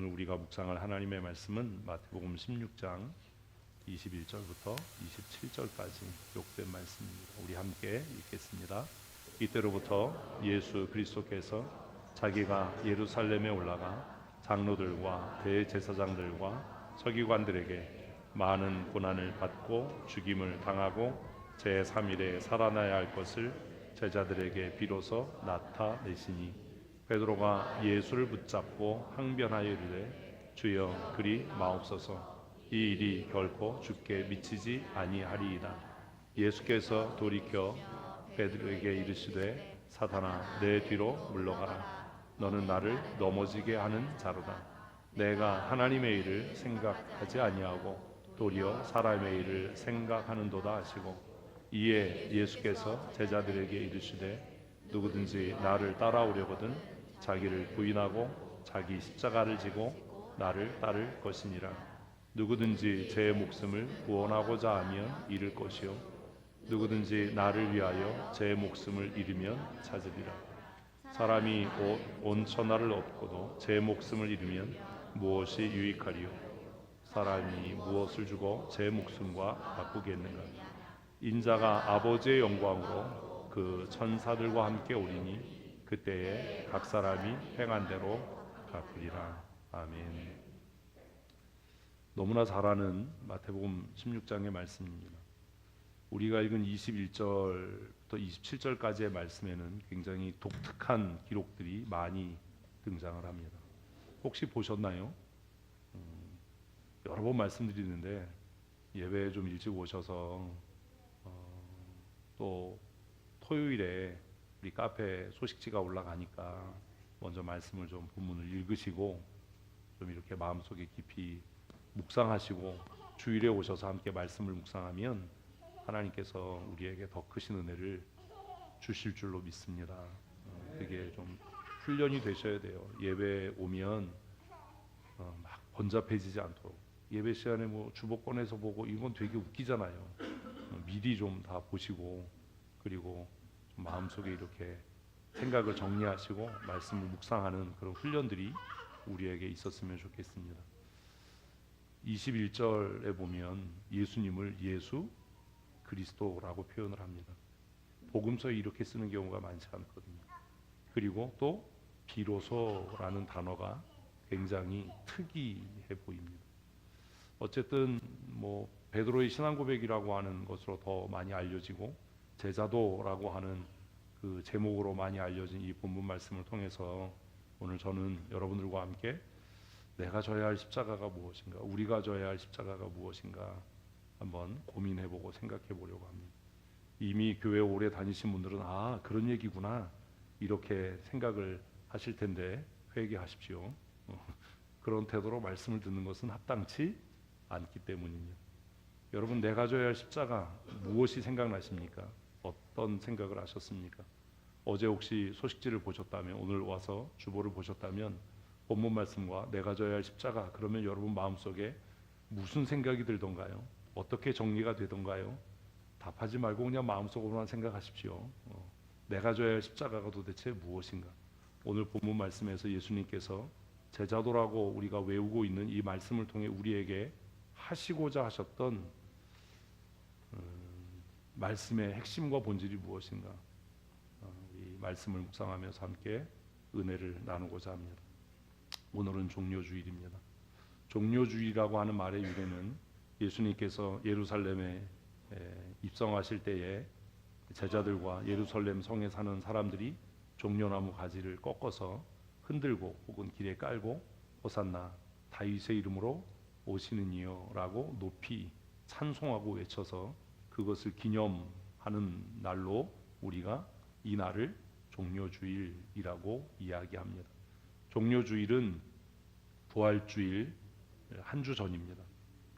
오늘 우리가 묵상할 하나님의 말씀은 마태복음 16장 21절부터 27절까지 기록된 말씀입니다. 우리 함께 읽겠습니다. 이때로부터 예수 그리스도께서 자기가 예루살렘에 올라가 장로들과 대제사장들과 서기관들에게 많은 고난을 받고 죽임을 당하고 제3일에 살아나야 할 것을 제자들에게 비로소 나타내시니 베드로가 예수를 붙잡고 항변하여 이르되 주여 그리 마옵소서 이 일이 결코 주께 미치지 아니하리이다. 예수께서 돌이켜 베드로에게 이르시되 사탄아 내 뒤로 물러가라. 너는 나를 넘어지게 하는 자로다. 내가 하나님의 일을 생각하지 아니하고 도리어 사람의 일을 생각하는도다 하시고 이에 예수께서 제자들에게 이르시되 누구든지 나를 따라오려거든 자기를 부인하고 자기 십자가를 지고 나를 따를 것이니라. 누구든지 제 목숨을 구원하고자 하면 잃을 것이요 누구든지 나를 위하여 제 목숨을 잃으면 찾으리라. 사람이 온 천하를 얻고도 제 목숨을 잃으면 무엇이 유익하리요? 사람이 무엇을 주고 제 목숨과 바꾸겠는가? 인자가 아버지의 영광으로 그 천사들과 함께 오리니 그때에 각 사람이 행한 대로 갚으리라. 아멘. 너무나 잘 아는 마태복음 16장의 말씀입니다. 우리가 읽은 21절부터 27절까지의 말씀에는 굉장히 독특한 기록들이 많이 등장을 합니다. 혹시 보셨나요? 여러 번 말씀드리는데 예배에 좀 일찍 오셔서 또 토요일에 우리 카페 소식지가 올라가니까 먼저 말씀을 좀 본문을 읽으시고 좀 이렇게 마음속에 깊이 묵상하시고 주일에 오셔서 함께 말씀을 묵상하면 하나님께서 우리에게 더 크신 은혜를 주실 줄로 믿습니다. 그게 좀 훈련이 되셔야 돼요. 예배에 오면 막 번잡해지지 않도록 예배 시간에 뭐 주보권에서 보고 이건 되게 웃기잖아요. 미리 좀 다 보시고 그리고 좀 마음속에 이렇게 생각을 정리하시고 말씀을 묵상하는 그런 훈련들이 우리에게 있었으면 좋겠습니다. 21절에 보면 예수님을 예수 그리스도라고 표현을 합니다. 복음서에 이렇게 쓰는 경우가 많지 않거든요. 그리고 또 비로소라는 단어가 굉장히 특이해 보입니다. 어쨌든 뭐 베드로의 신앙 고백이라고 하는 것으로 더 많이 알려지고 제자도라고 하는 그 제목으로 많이 알려진 이 본문 말씀을 통해서 오늘 저는 여러분들과 함께 내가 져야 할 십자가가 무엇인가, 우리가 져야 할 십자가가 무엇인가 한번 고민해보고 생각해보려고 합니다. 이미 교회 오래 다니신 분들은 아 그런 얘기구나 이렇게 생각을 하실 텐데 회개하십시오. 그런 태도로 말씀을 듣는 것은 합당치 않기 때문입니다. 여러분 내가 져야 할 십자가 무엇이 생각나십니까? 어떤 생각을 하셨습니까? 어제 혹시 소식지를 보셨다면 오늘 와서 주보를 보셨다면 본문 말씀과 내가 져야 할 십자가 그러면 여러분 마음속에 무슨 생각이 들던가요? 어떻게 정리가 되던가요? 답하지 말고 그냥 마음속으로만 생각하십시오. 내가 져야 할 십자가가 도대체 무엇인가? 오늘 본문 말씀에서 예수님께서 제자도라고 우리가 외우고 있는 이 말씀을 통해 우리에게 하시고자 하셨던 말씀의 핵심과 본질이 무엇인가? 이 말씀을 묵상하면서 함께 은혜를 나누고자 합니다. 오늘은 종료주일입니다. 종료주일이라고 하는 말의 유래는 예수님께서 예루살렘에 입성하실 때에 제자들과 예루살렘 성에 사는 사람들이 종려나무 가지를 꺾어서 흔들고 혹은 길에 깔고 호산나 다윗의 이름으로 오시는 이여 라고 높이 찬송하고 외쳐서 그것을 기념하는 날로 우리가 이 날을 종료주일이라고 이야기합니다. 종료주일은 부활주일 한 주 전입니다.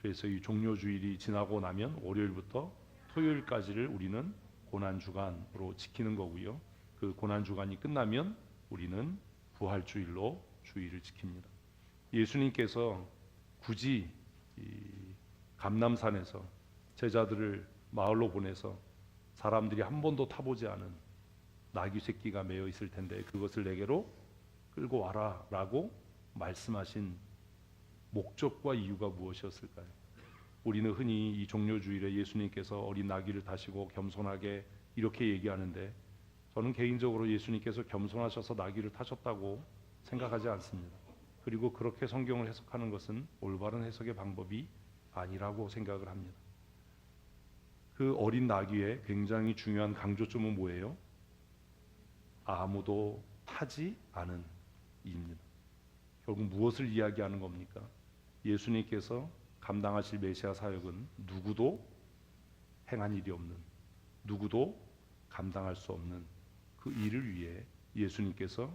그래서 이 종료주일이 지나고 나면 월요일부터 토요일까지를 우리는 고난주간으로 지키는 거고요. 그 고난주간이 끝나면 우리는 부활주일로 주일을 지킵니다. 예수님께서 굳이 이 감람산에서 제자들을 마을로 보내서 사람들이 한 번도 타보지 않은 나귀 새끼가 매어 있을 텐데 그것을 내게로 끌고 와라 라고 말씀하신 목적과 이유가 무엇이었을까요? 우리는 흔히 이 종료주일에 예수님께서 어린 나귀를 타시고 겸손하게 이렇게 얘기하는데, 저는 개인적으로 예수님께서 겸손하셔서 나귀를 타셨다고 생각하지 않습니다. 그리고 그렇게 성경을 해석하는 것은 올바른 해석의 방법이 아니라고 생각을 합니다. 그 어린 나귀의 굉장히 중요한 강조점은 뭐예요? 아무도 타지 않은 이입니다. 결국 무엇을 이야기하는 겁니까? 예수님께서 감당하실 메시아 사역은 누구도 행한 일이 없는, 누구도 감당할 수 없는 그 일을 위해 예수님께서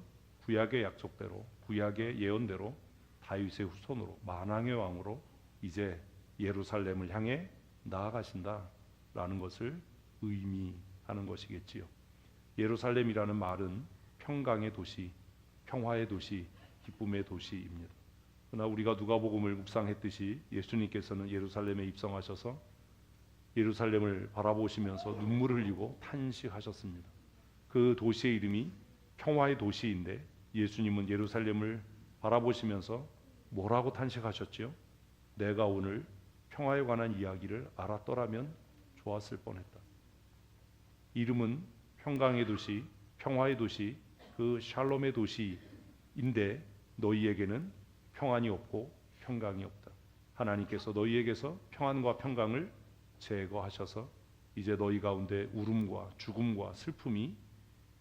구약의 약속대로, 구약의 예언대로 다윗의 후손으로, 만왕의 왕으로 이제 예루살렘을 향해 나아가신다라는 것을 의미하는 것이겠지요. 예루살렘이라는 말은 평강의 도시, 평화의 도시, 기쁨의 도시입니다. 그러나 우리가 누가복음을 묵상했듯이 예수님께서는 예루살렘에 입성하셔서 예루살렘을 바라보시면서 눈물을 흘리고 탄식하셨습니다. 그 도시의 이름이 평화의 도시인데 예수님은 예루살렘을 바라보시면서 뭐라고 탄식하셨지요? 내가 오늘 평화에 관한 이야기를 알았더라면 좋았을 뻔했다. 이름은 평강의 도시, 평화의 도시, 그 샬롬의 도시인데 너희에게는 평안이 없고 평강이 없다. 하나님께서 너희에게서 평안과 평강을 제거하셔서 이제 너희 가운데 울음과 죽음과 슬픔이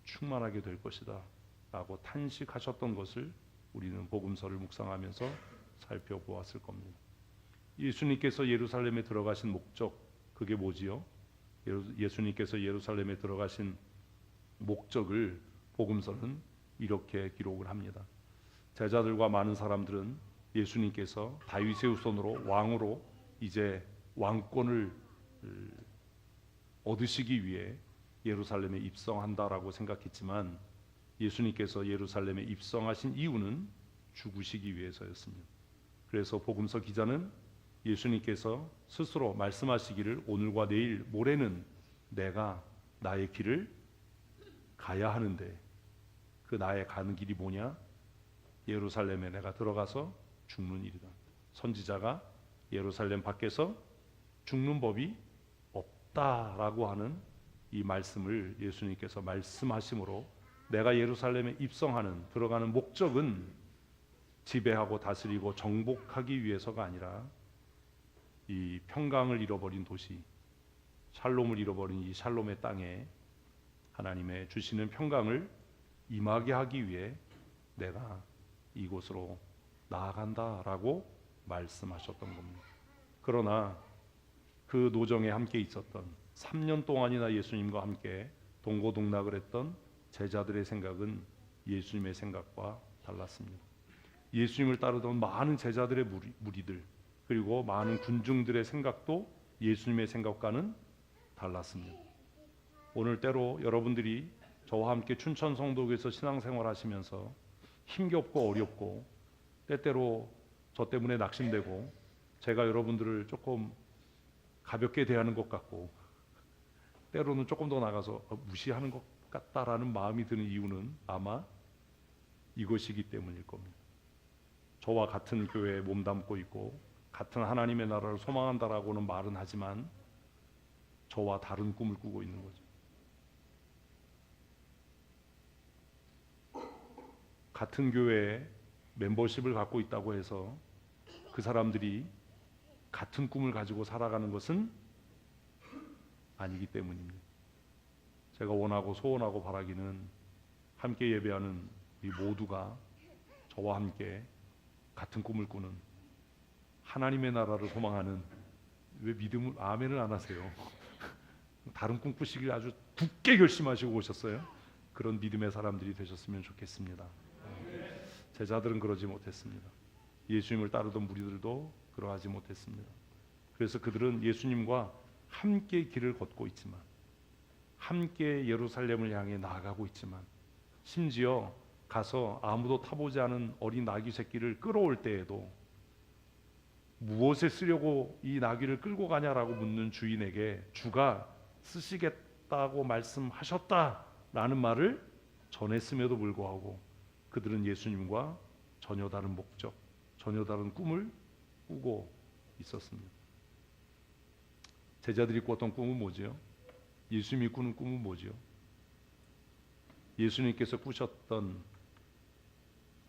충만하게 될 것이다 라고 탄식하셨던 것을 우리는 복음서를 묵상하면서 살펴보았을 겁니다. 예수님께서 예루살렘에 들어가신 목적, 그게 뭐지요? 예수님께서 예루살렘에 들어가신 목적을 복음서는 이렇게 기록을 합니다. 제자들과 많은 사람들은 예수님께서 다윗의 후손으로 왕으로 이제 왕권을 얻으시기 위해 예루살렘에 입성한다라고 생각했지만 예수님께서 예루살렘에 입성하신 이유는 죽으시기 위해서였습니다. 그래서 복음서 기자는 예수님께서 스스로 말씀하시기를 오늘과 내일 모레는 내가 나의 길을 가야 하는데 그 나의 가는 길이 뭐냐? 예루살렘에 내가 들어가서 죽는 일이다. 선지자가 예루살렘 밖에서 죽는 법이 없다라고 하는 이 말씀을 예수님께서 말씀하심으로 내가 예루살렘에 입성하는 들어가는 목적은 지배하고 다스리고 정복하기 위해서가 아니라 이 평강을 잃어버린 도시, 샬롬을 잃어버린 이 샬롬의 땅에 하나님의 주시는 평강을 임하게 하기 위해 내가 이곳으로 나아간다라고 말씀하셨던 겁니다. 그러나 그 노정에 함께 있었던 3년 동안이나 예수님과 함께 동고동락을 했던 제자들의 생각은 예수님의 생각과 달랐습니다. 예수님을 따르던 많은 제자들의 무리들 그리고 많은 군중들의 생각도 예수님의 생각과는 달랐습니다. 오늘 때로 여러분들이 저와 함께 춘천 성도교에서 신앙생활 하시면서 힘겹고 어렵고 때때로 저 때문에 낙심되고 제가 여러분들을 조금 가볍게 대하는 것 같고 때로는 조금 더 나가서 무시하는 것 같다라는 마음이 드는 이유는 아마 이것이기 때문일 겁니다. 저와 같은 교회에 몸담고 있고 같은 하나님의 나라를 소망한다라고는 말은 하지만 저와 다른 꿈을 꾸고 있는 거죠. 같은 교회에 멤버십을 갖고 있다고 해서 그 사람들이 같은 꿈을 가지고 살아가는 것은 아니기 때문입니다. 제가 원하고 소원하고 바라기는 함께 예배하는 우리 모두가 저와 함께 같은 꿈을 꾸는 하나님의 나라를 소망하는, 왜 믿음을 아멘을 안 하세요? 다른 꿈 꾸시길 아주 굳게 결심하시고 오셨어요. 그런 믿음의 사람들이 되셨으면 좋겠습니다. 제자들은 그러지 못했습니다. 예수님을 따르던 무리들도 그러하지 못했습니다. 그래서 그들은 예수님과 함께 길을 걷고 있지만 함께 예루살렘을 향해 나아가고 있지만 심지어 가서 아무도 타보지 않은 어린 나귀 새끼를 끌어올 때에도 무엇에 쓰려고 이 나귀를 끌고 가냐라고 묻는 주인에게 주가 쓰시겠다고 말씀하셨다라는 말을 전했음에도 불구하고 그들은 예수님과 전혀 다른 목적, 전혀 다른 꿈을 꾸고 있었습니다. 제자들이 꿨던 꿈은 뭐지요? 예수님이 꾸는 꿈은 뭐지요? 예수님께서 꾸셨던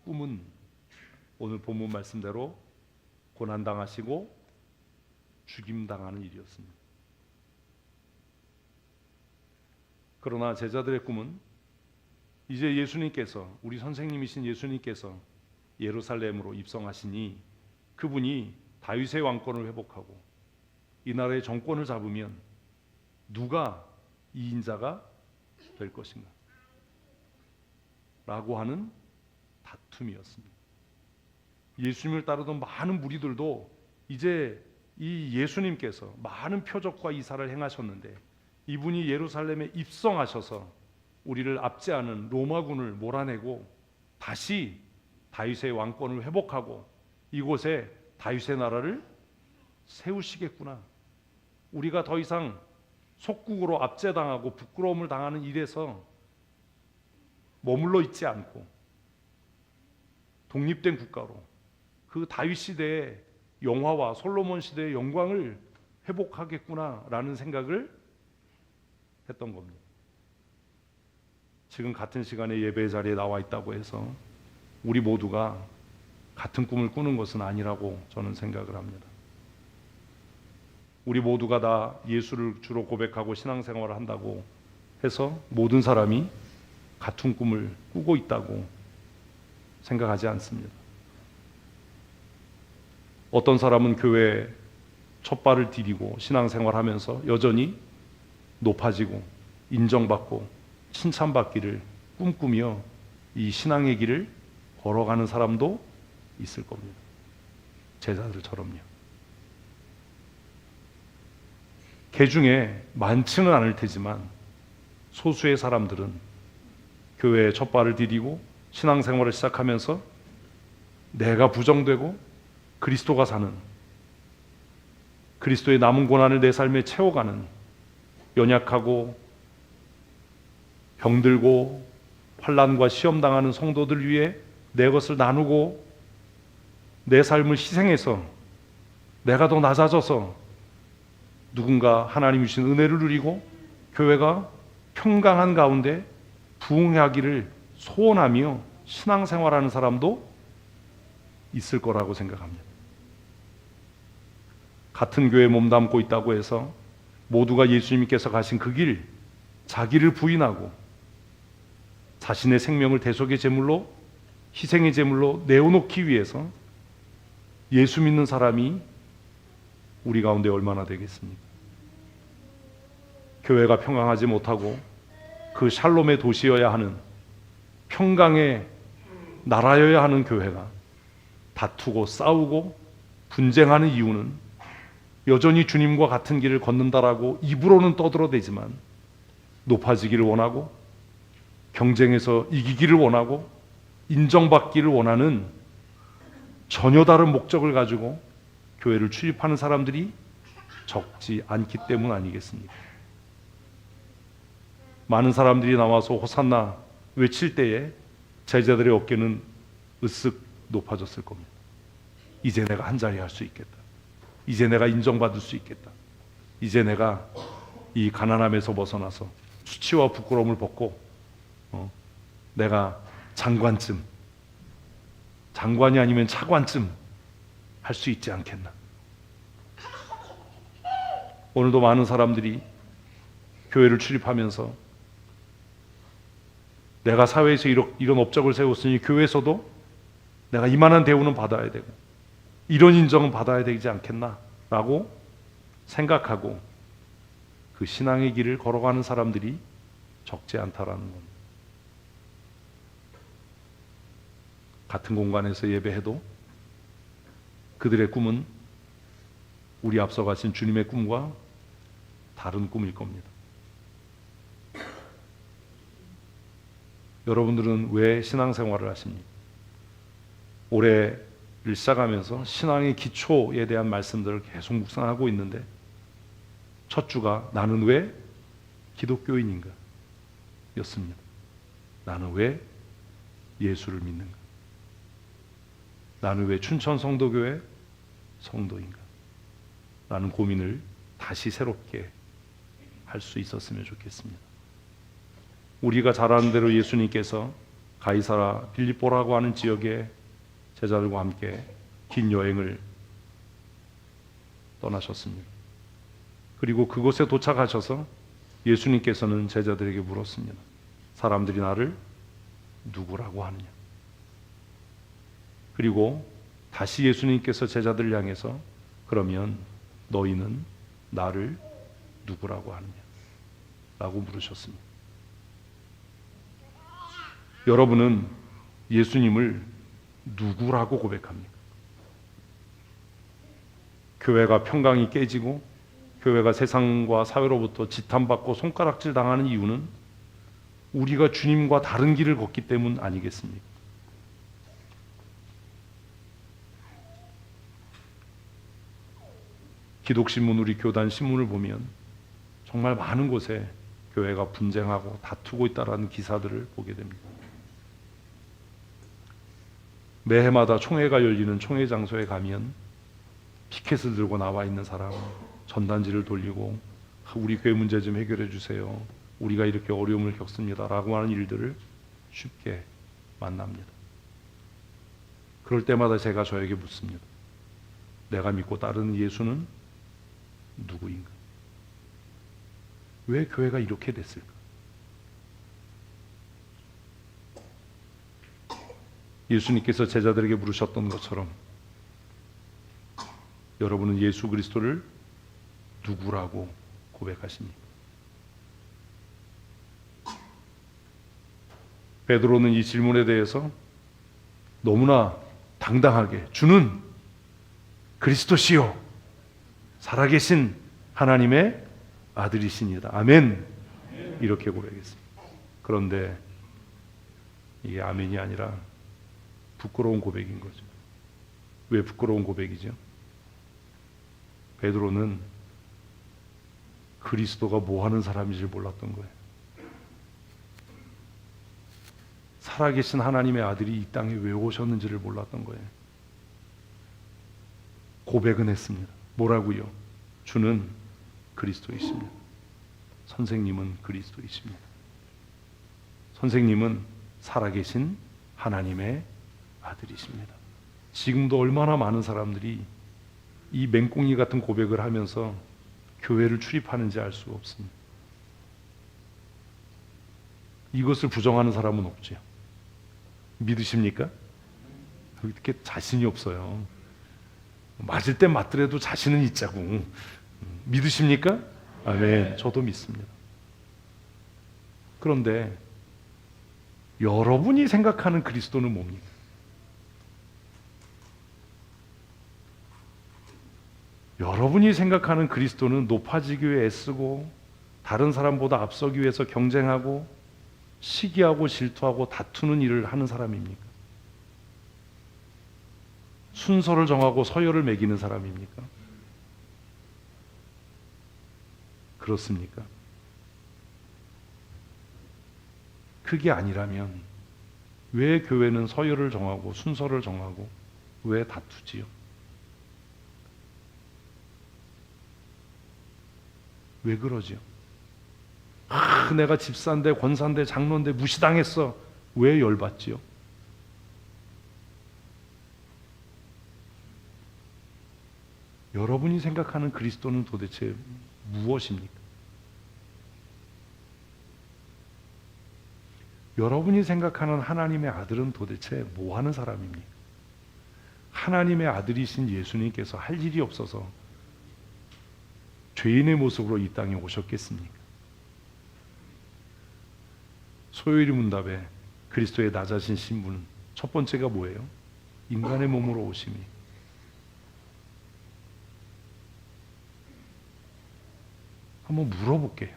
꿈은 오늘 본문 말씀대로 고난당하시고 죽임당하는 일이었습니다. 그러나 제자들의 꿈은 이제 예수님께서, 우리 선생님이신 예수님께서 예루살렘으로 입성하시니 그분이 다윗의 왕권을 회복하고 이 나라의 정권을 잡으면 누가 이 인자가 될 것인가 라고 하는 다툼이었습니다. 예수님을 따르던 많은 무리들도 이제 이 예수님께서 많은 표적과 이사를 행하셨는데 이분이 예루살렘에 입성하셔서 우리를 압제하는 로마군을 몰아내고 다시 다윗의 왕권을 회복하고 이곳에 다윗의 나라를 세우시겠구나. 우리가 더 이상 속국으로 압제당하고 부끄러움을 당하는 일에서 머물러 있지 않고 독립된 국가로 그 다윗 시대의 영화와 솔로몬 시대의 영광을 회복하겠구나라는 생각을 했던 겁니다. 지금 같은 시간에 예배 자리에 나와 있다고 해서 우리 모두가 같은 꿈을 꾸는 것은 아니라고 저는 생각을 합니다. 우리 모두가 다 예수를 주로 고백하고 신앙생활을 한다고 해서 모든 사람이 같은 꿈을 꾸고 있다고 생각하지 않습니다. 어떤 사람은 교회에 첫 발을 디디고 신앙생활하면서 여전히 높아지고 인정받고 칭찬받기를 꿈꾸며 이 신앙의 길을 걸어가는 사람도 있을 겁니다. 제자들처럼요. 개 중에 많지는 않을 테지만 소수의 사람들은 교회에 첫 발을 디디고 신앙생활을 시작하면서 내가 부정되고 그리스도가 사는, 그리스도의 남은 고난을 내 삶에 채워가는, 연약하고 병들고 환난과 시험 당하는 성도들 위해 내 것을 나누고 내 삶을 희생해서 내가 더 낮아져서 누군가 하나님이 주신 은혜를 누리고 교회가 평강한 가운데 부흥하기를 소원하며 신앙생활하는 사람도 있을 거라고 생각합니다. 같은 교회에 몸담고 있다고 해서 모두가 예수님께서 가신 그 길, 자기를 부인하고 자신의 생명을 대속의 제물로, 희생의 제물로 내어놓기 위해서 예수 믿는 사람이 우리 가운데 얼마나 되겠습니까? 교회가 평강하지 못하고 그 샬롬의 도시여야 하는, 평강의 나라여야 하는 교회가 다투고 싸우고 분쟁하는 이유는 여전히 주님과 같은 길을 걷는다라고 입으로는 떠들어대지만 높아지기를 원하고 경쟁에서 이기기를 원하고 인정받기를 원하는 전혀 다른 목적을 가지고 교회를 출입하는 사람들이 적지 않기 때문 아니겠습니까? 많은 사람들이 나와서 호산나 외칠 때에 제자들의 어깨는 으쓱 높아졌을 겁니다. 이제 내가 한자리 할 수 있겠다. 이제 내가 인정받을 수 있겠다. 이제 내가 이 가난함에서 벗어나서 수치와 부끄러움을 벗고 내가 장관이 아니면 차관쯤 할 수 있지 않겠나. 오늘도 많은 사람들이 교회를 출입하면서 내가 사회에서 이런 업적을 세웠으니 교회에서도 내가 이만한 대우는 받아야 되고 이런 인정은 받아야 되지 않겠나 라고 생각하고 그 신앙의 길을 걸어가는 사람들이 적지 않다라는 겁니다. 같은 공간에서 예배해도 그들의 꿈은 우리 앞서 가신 주님의 꿈과 다른 꿈일 겁니다. 여러분들은 왜 신앙생활을 하십니까? 올해를 시작하면서 신앙의 기초에 대한 말씀들을 계속 묵상하고 있는데 첫 주가 나는 왜 기독교인인가 였습니다. 나는 왜 예수를 믿는가? 나는 왜 춘천성도교회 성도인가? 라는 고민을 다시 새롭게 할 수 있었으면 좋겠습니다. 우리가 잘 아는 대로 예수님께서 가이사라 빌립보라고 하는 지역에 제자들과 함께 긴 여행을 떠나셨습니다. 그리고 그곳에 도착하셔서 예수님께서는 제자들에게 물었습니다. 사람들이 나를 누구라고 하느냐? 그리고 다시 예수님께서 제자들을 향해서 그러면 너희는 나를 누구라고 하느냐? 라고 물으셨습니다. 여러분은 예수님을 누구라고 고백합니까? 교회가 평강이 깨지고 교회가 세상과 사회로부터 지탄받고 손가락질 당하는 이유는 우리가 주님과 다른 길을 걷기 때문 아니겠습니까? 기독신문, 우리 교단 신문을 보면 정말 많은 곳에 교회가 분쟁하고 다투고 있다라는 기사들을 보게 됩니다. 매해마다 총회가 열리는 총회 장소에 가면 피켓을 들고 나와 있는 사람, 전단지를 돌리고 우리 교회 문제 좀 해결해 주세요. 우리가 이렇게 어려움을 겪습니다. 라고 하는 일들을 쉽게 만납니다. 그럴 때마다 제가 저에게 묻습니다. 내가 믿고 따르는 예수는 누구인가? 왜 교회가 이렇게 됐을까? 예수님께서 제자들에게 물으셨던 것처럼 여러분은 예수 그리스도를 누구라고 고백하십니까? 베드로는 이 질문에 대해서 너무나 당당하게 주는 그리스도시요 살아계신 하나님의 아들이시니다. 아멘. 이렇게 고백했습니다. 그런데 이게 아멘이 아니라 부끄러운 고백인 거죠. 왜 부끄러운 고백이죠? 베드로는 그리스도가 뭐 하는 사람인지 몰랐던 거예요. 살아계신 하나님의 아들이 이 땅에 왜 오셨는지를 몰랐던 거예요. 고백은 했습니다. 뭐라고요? 주는 그리스도이십니다. 선생님은 그리스도이십니다. 선생님은 살아계신 하나님의 아들이십니다. 지금도 얼마나 많은 사람들이 이 맹꽁이 같은 고백을 하면서 교회를 출입하는지 알 수가 없습니다. 이것을 부정하는 사람은 없죠. 믿으십니까? 이렇게 자신이 없어요. 맞을 땐 맞더라도 자신은 있자고. 믿으십니까? 아멘. 저도 믿습니다. 그런데 여러분이 생각하는 그리스도는 뭡니까? 여러분이 생각하는 그리스도는 높아지기 위해 애쓰고 다른 사람보다 앞서기 위해서 경쟁하고 시기하고 질투하고 다투는 일을 하는 사람입니까? 순서를 정하고 서열을 매기는 사람입니까? 그렇습니까? 그게 아니라면 왜 교회는 서열을 정하고 순서를 정하고 왜 다투지요? 왜 그러지요? 내가 집사인데 권사인데 장로인데 무시당했어. 왜 열받지요? 여러분이 생각하는 그리스도는 도대체 무엇입니까? 여러분이 생각하는 하나님의 아들은 도대체 뭐 하는 사람입니까? 하나님의 아들이신 예수님께서 할 일이 없어서 죄인의 모습으로 이 땅에 오셨겠습니까? 소요일 문답에 그리스도의 낮아진 신분 첫 번째가 뭐예요? 인간의 몸으로 오심이. 한번 물어볼게요.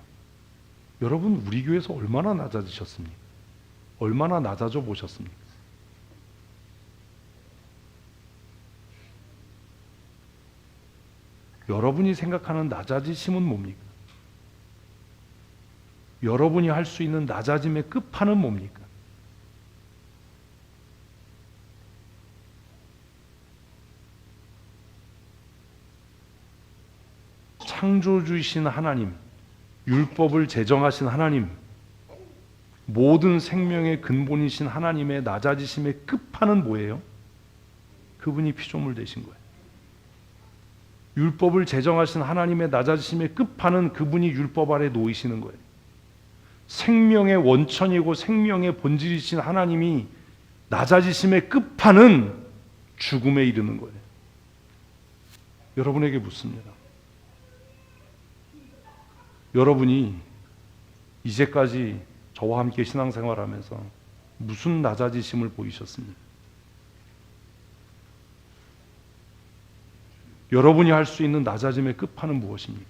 여러분 우리 교회에서 얼마나 낮아지셨습니까? 얼마나 낮아져 보셨습니까? 여러분이 생각하는 낮아지심은 뭡니까? 여러분이 할 수 있는 낮아짐의 끝판은 뭡니까? 창조주이신 하나님, 율법을 제정하신 하나님, 모든 생명의 근본이신 하나님의 낮아지심의 끝판은 뭐예요? 그분이 피조물 되신 거예요. 율법을 제정하신 하나님의 낮아지심의 끝판은 그분이 율법 아래 놓이시는 거예요. 생명의 원천이고 생명의 본질이신 하나님이 낮아지심의 끝판은 죽음에 이르는 거예요. 여러분에게 묻습니다. 여러분이 이제까지 저와 함께 신앙생활하면서 무슨 낮아지심을 보이셨습니까? 여러분이 할 수 있는 낮아짐의 끝판은 무엇입니까?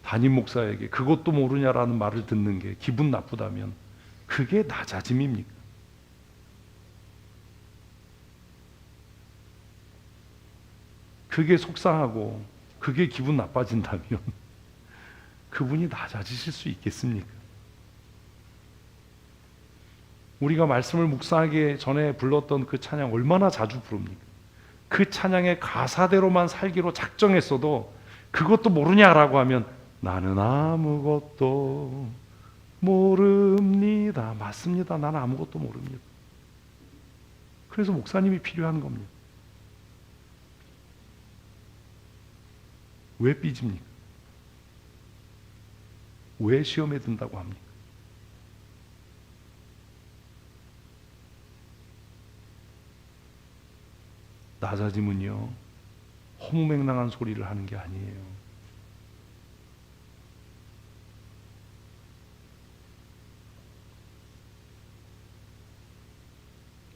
담임 목사에게 그것도 모르냐라는 말을 듣는 게 기분 나쁘다면 그게 낮아짐입니까? 그게 속상하고 그게 기분 나빠진다면 그분이 낮아지실 수 있겠습니까? 우리가 말씀을 묵상하기 전에 불렀던 그 찬양 얼마나 자주 부릅니까? 그 찬양의 가사대로만 살기로 작정했어도 그것도 모르냐라고 하면 나는 아무것도 모릅니다. 맞습니다. 나는 아무것도 모릅니다. 그래서 목사님이 필요한 겁니다. 왜 삐집니까? 왜 시험에 든다고 합니까? 낮아짐은요, 허무맹랑한 소리를 하는 게 아니에요.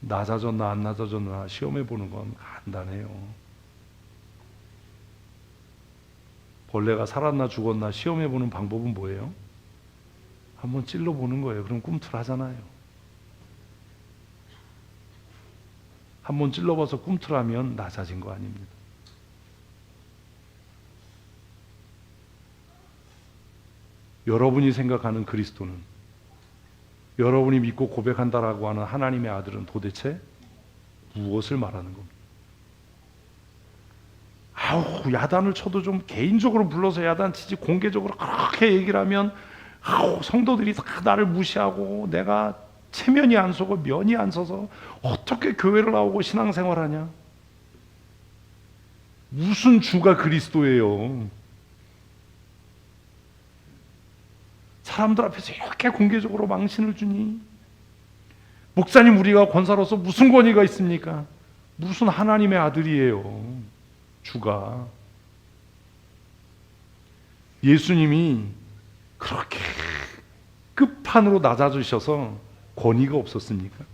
낮아졌나 안 낮아졌나 시험해 보는 건 간단해요. 벌레가 살았나 죽었나 시험해 보는 방법은 뭐예요? 한번 찔러 보는 거예요. 그럼 꿈틀하잖아요. 한번 찔러봐서 꿈틀하면 낮아진 거 아닙니다. 여러분이 생각하는 그리스도는, 여러분이 믿고 고백한다라고 하는 하나님의 아들은 도대체 무엇을 말하는 겁니까? 아우, 야단을 쳐도 좀 개인적으로 불러서 야단 치지 공개적으로 그렇게 얘기를 하면 아우, 성도들이 다 나를 무시하고 내가 체면이 안 서고 면이 안 서서 어떻게 교회를 나오고 신앙생활하냐? 무슨 주가 그리스도예요? 사람들 앞에서 이렇게 공개적으로 망신을 주니? 목사님, 우리가 권사로서 무슨 권위가 있습니까? 무슨 하나님의 아들이에요, 주가. 예수님이 그렇게 끝판으로 낮아지셔서 권위가 없었습니까?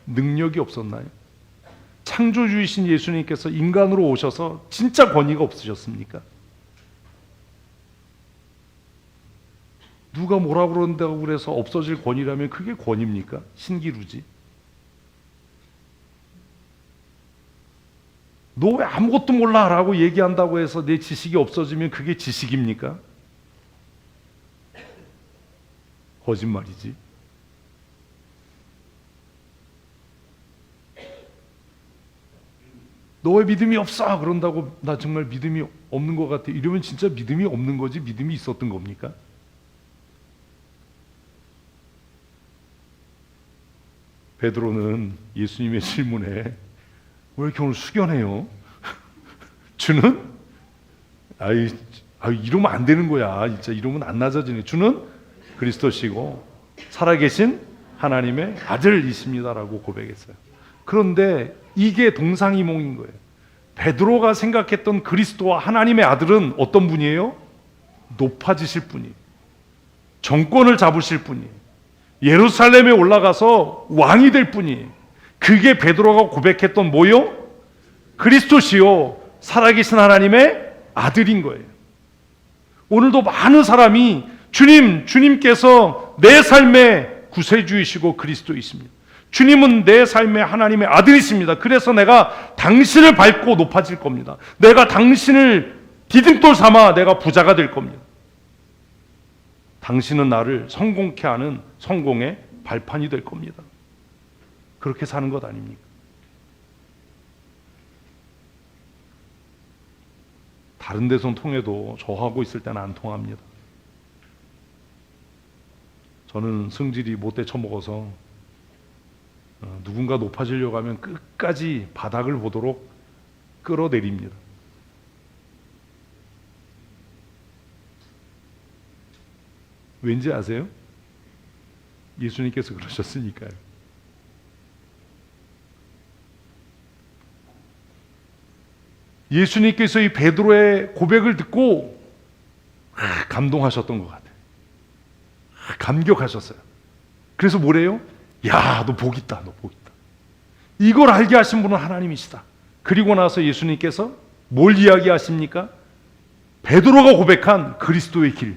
능력이 없었나요? 창조주이신 예수님께서 인간으로 오셔서 진짜 권위가 없으셨습니까? 누가 뭐라고 그런다고 그래서 없어질 권위라면 그게 권위입니까? 신기루지. 너 왜 아무것도 몰라? 라고 얘기한다고 해서 내 지식이 없어지면 그게 지식입니까? 거짓말이지. 너 왜 믿음이 없어? 그런다고 나 정말 믿음이 없는 것 같아. 이러면 진짜 믿음이 없는 거지 믿음이 있었던 겁니까? 베드로는 예수님의 질문에 왜 이렇게 오늘 숙연해요? 주는? 아이, 이러면 안 되는 거야. 진짜 이러면 안 낮아지네. 주는 그리스도시고 살아계신 하나님의 아들이십니다라고 고백했어요. 그런데 이게 동상이몽인 거예요. 베드로가 생각했던 그리스도와 하나님의 아들은 어떤 분이에요? 높아지실 분이에요. 정권을 잡으실 분이에요. 예루살렘에 올라가서 왕이 될 분이에요. 그게 베드로가 고백했던 뭐요? 그리스도시요 살아계신 하나님의 아들인 거예요. 오늘도 많은 사람이 주님께서 내 삶의 구세주이시고 그리스도이십니다. 주님은 내 삶의 하나님의 아들이십니다. 그래서 내가 당신을 밟고 높아질 겁니다. 내가 당신을 디딤돌 삼아 내가 부자가 될 겁니다. 당신은 나를 성공케 하는 성공의 발판이 될 겁니다. 그렇게 사는 것 아닙니까? 다른 데선 통해도 저하고 있을 때는 안 통합니다. 저는 성질이 못돼 처먹어서 누군가 높아지려고 하면 끝까지 바닥을 보도록 끌어내립니다. 왠지 아세요? 예수님께서 그러셨으니까요. 예수님께서 이 베드로의 고백을 듣고 감동하셨던 것 같아요. 감격하셨어요. 그래서 뭐래요? 야, 너 복 있다, 너 복 있다. 이걸 알게 하신 분은 하나님이시다. 그리고 나서 예수님께서 뭘 이야기하십니까? 베드로가 고백한 그리스도의 길.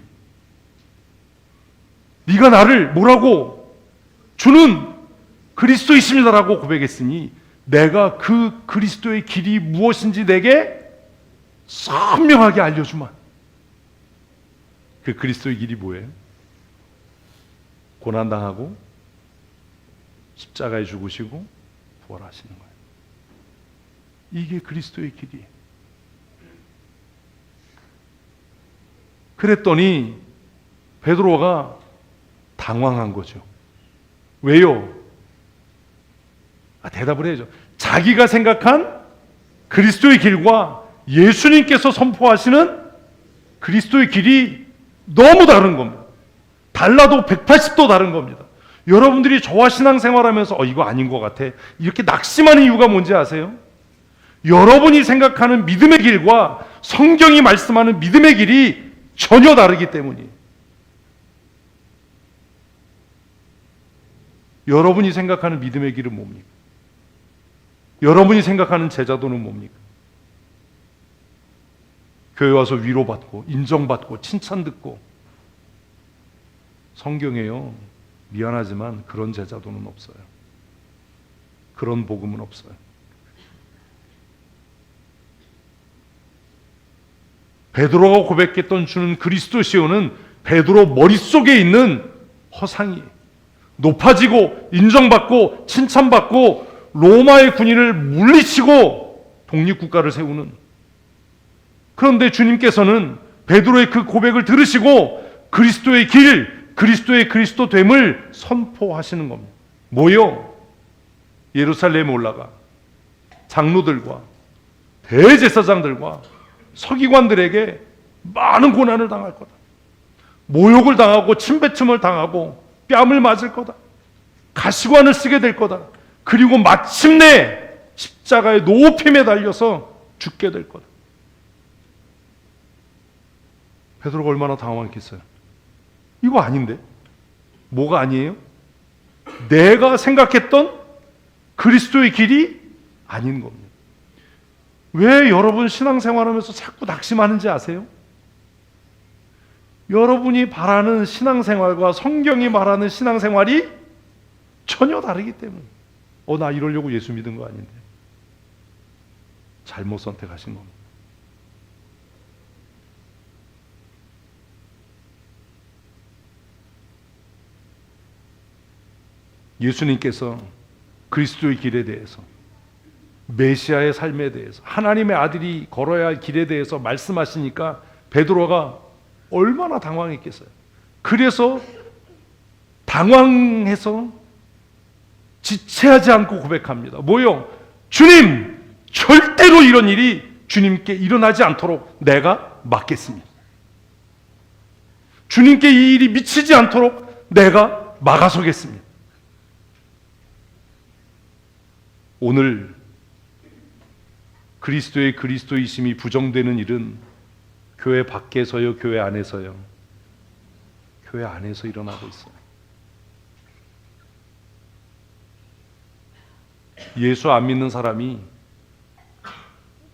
네가 나를 뭐라고? 주는 그리스도이십니다라고 고백했으니 내가 그 그리스도의 길이 무엇인지 내게 선명하게 알려주마. 그 그리스도의 길이 뭐예요? 고난당하고 십자가에 죽으시고 부활하시는 거예요. 이게 그리스도의 길이에요. 그랬더니 베드로가 당황한 거죠. 왜요? 대답을 해야죠. 자기가 생각한 그리스도의 길과 예수님께서 선포하시는 그리스도의 길이 너무 다른 겁니다. 달라도 180도 다른 겁니다. 여러분들이 저와 신앙생활하면서 이거 아닌 것 같아 이렇게 낙심하는 이유가 뭔지 아세요? 여러분이 생각하는 믿음의 길과 성경이 말씀하는 믿음의 길이 전혀 다르기 때문이에요. 여러분이 생각하는 믿음의 길은 뭡니까? 여러분이 생각하는 제자도는 뭡니까? 교회 와서 위로받고 인정받고 칭찬듣고. 성경에요, 미안하지만 그런 제자도는 없어요. 그런 복음은 없어요. 베드로가 고백했던 주는 그리스도시오는 베드로 머릿속에 있는 허상이에요. 높아지고 인정받고 칭찬받고 로마의 군인을 물리치고 독립국가를 세우는. 그런데 주님께서는 베드로의 그 고백을 들으시고 그리스도의 길, 그리스도의 그리스도됨을 선포하시는 겁니다. 뭐요? 예루살렘에 올라가 장로들과 대제사장들과 서기관들에게 많은 고난을 당할 거다. 모욕을 당하고 침뱉음을 당하고 뺨을 맞을 거다. 가시관을 쓰게 될 거다. 그리고 마침내 십자가에 높이 매달려서 죽게 될 거다. 베드로가 얼마나 당황했겠어요. 이거 아닌데? 뭐가 아니에요? 내가 생각했던 그리스도의 길이 아닌 겁니다. 왜 여러분 신앙생활하면서 자꾸 낙심하는지 아세요? 여러분이 바라는 신앙생활과 성경이 말하는 신앙생활이 전혀 다르기 때문에. 나 이러려고 예수 믿은 거 아닌데. 잘못 선택하신 겁니다. 예수님께서 그리스도의 길에 대해서, 메시아의 삶에 대해서, 하나님의 아들이 걸어야 할 길에 대해서 말씀하시니까 베드로가 얼마나 당황했겠어요. 그래서 당황해서 지체하지 않고 고백합니다. 뭐요? 주님, 절대로 이런 일이 주님께 일어나지 않도록 내가 막겠습니다. 주님께 이 일이 미치지 않도록 내가 막아서겠습니다. 오늘 그리스도의 그리스도이심이 부정되는 일은 교회 밖에서요, 교회 안에서요. 교회 안에서 일어나고 있어요. 예수 안 믿는 사람이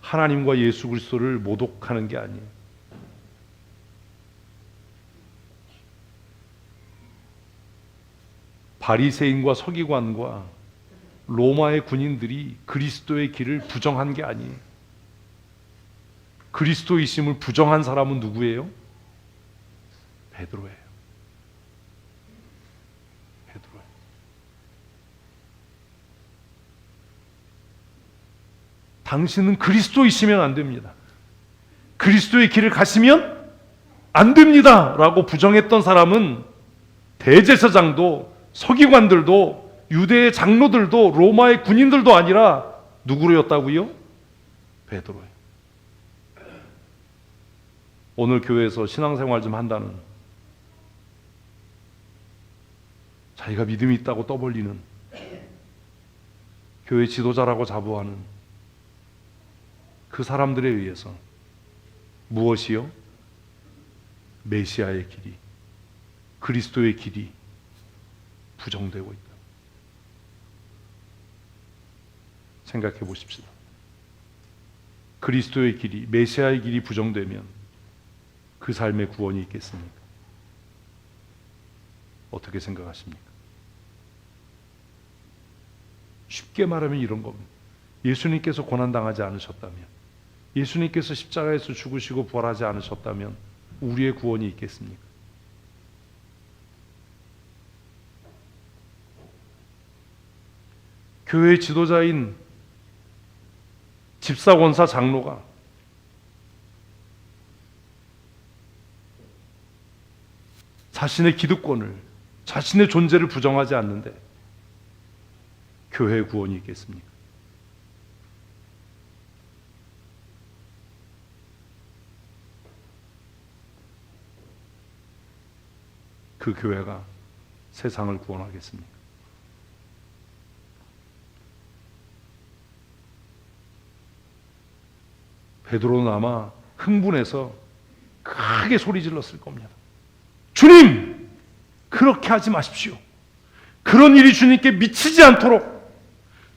하나님과 예수 그리스도를 모독하는 게 아니에요. 바리새인과 서기관과 로마의 군인들이 그리스도의 길을 부정한 게 아니에요. 그리스도이심을 부정한 사람은 누구예요? 베드로예요. 베드로예요. 당신은 그리스도이시면 안 됩니다. 그리스도의 길을 가시면 안 됩니다 라고 부정했던 사람은 대제사장도 서기관들도 유대의 장로들도 로마의 군인들도 아니라 누구로였다고요? 베드로예요. 오늘 교회에서 신앙생활 좀 한다는, 자기가 믿음이 있다고 떠벌리는, 교회 지도자라고 자부하는 그 사람들에 의해서 무엇이요? 메시아의 길이, 그리스도의 길이 부정되고 있다. 생각해 보십시다. 그리스도의 길이, 메시아의 길이 부정되면 그 삶에 구원이 있겠습니까? 어떻게 생각하십니까? 쉽게 말하면 이런 겁니다. 예수님께서 고난당하지 않으셨다면, 예수님께서 십자가에서 죽으시고 부활하지 않으셨다면 우리의 구원이 있겠습니까? 교회 지도자인 집사, 권사, 장로가 자신의 기득권을, 자신의 존재를 부정하지 않는데 교회의 구원이 있겠습니까? 그 교회가 세상을 구원하겠습니까? 베드로는 아마 흥분해서 크게 소리 질렀을 겁니다. 주님! 그렇게 하지 마십시오. 그런 일이 주님께 미치지 않도록,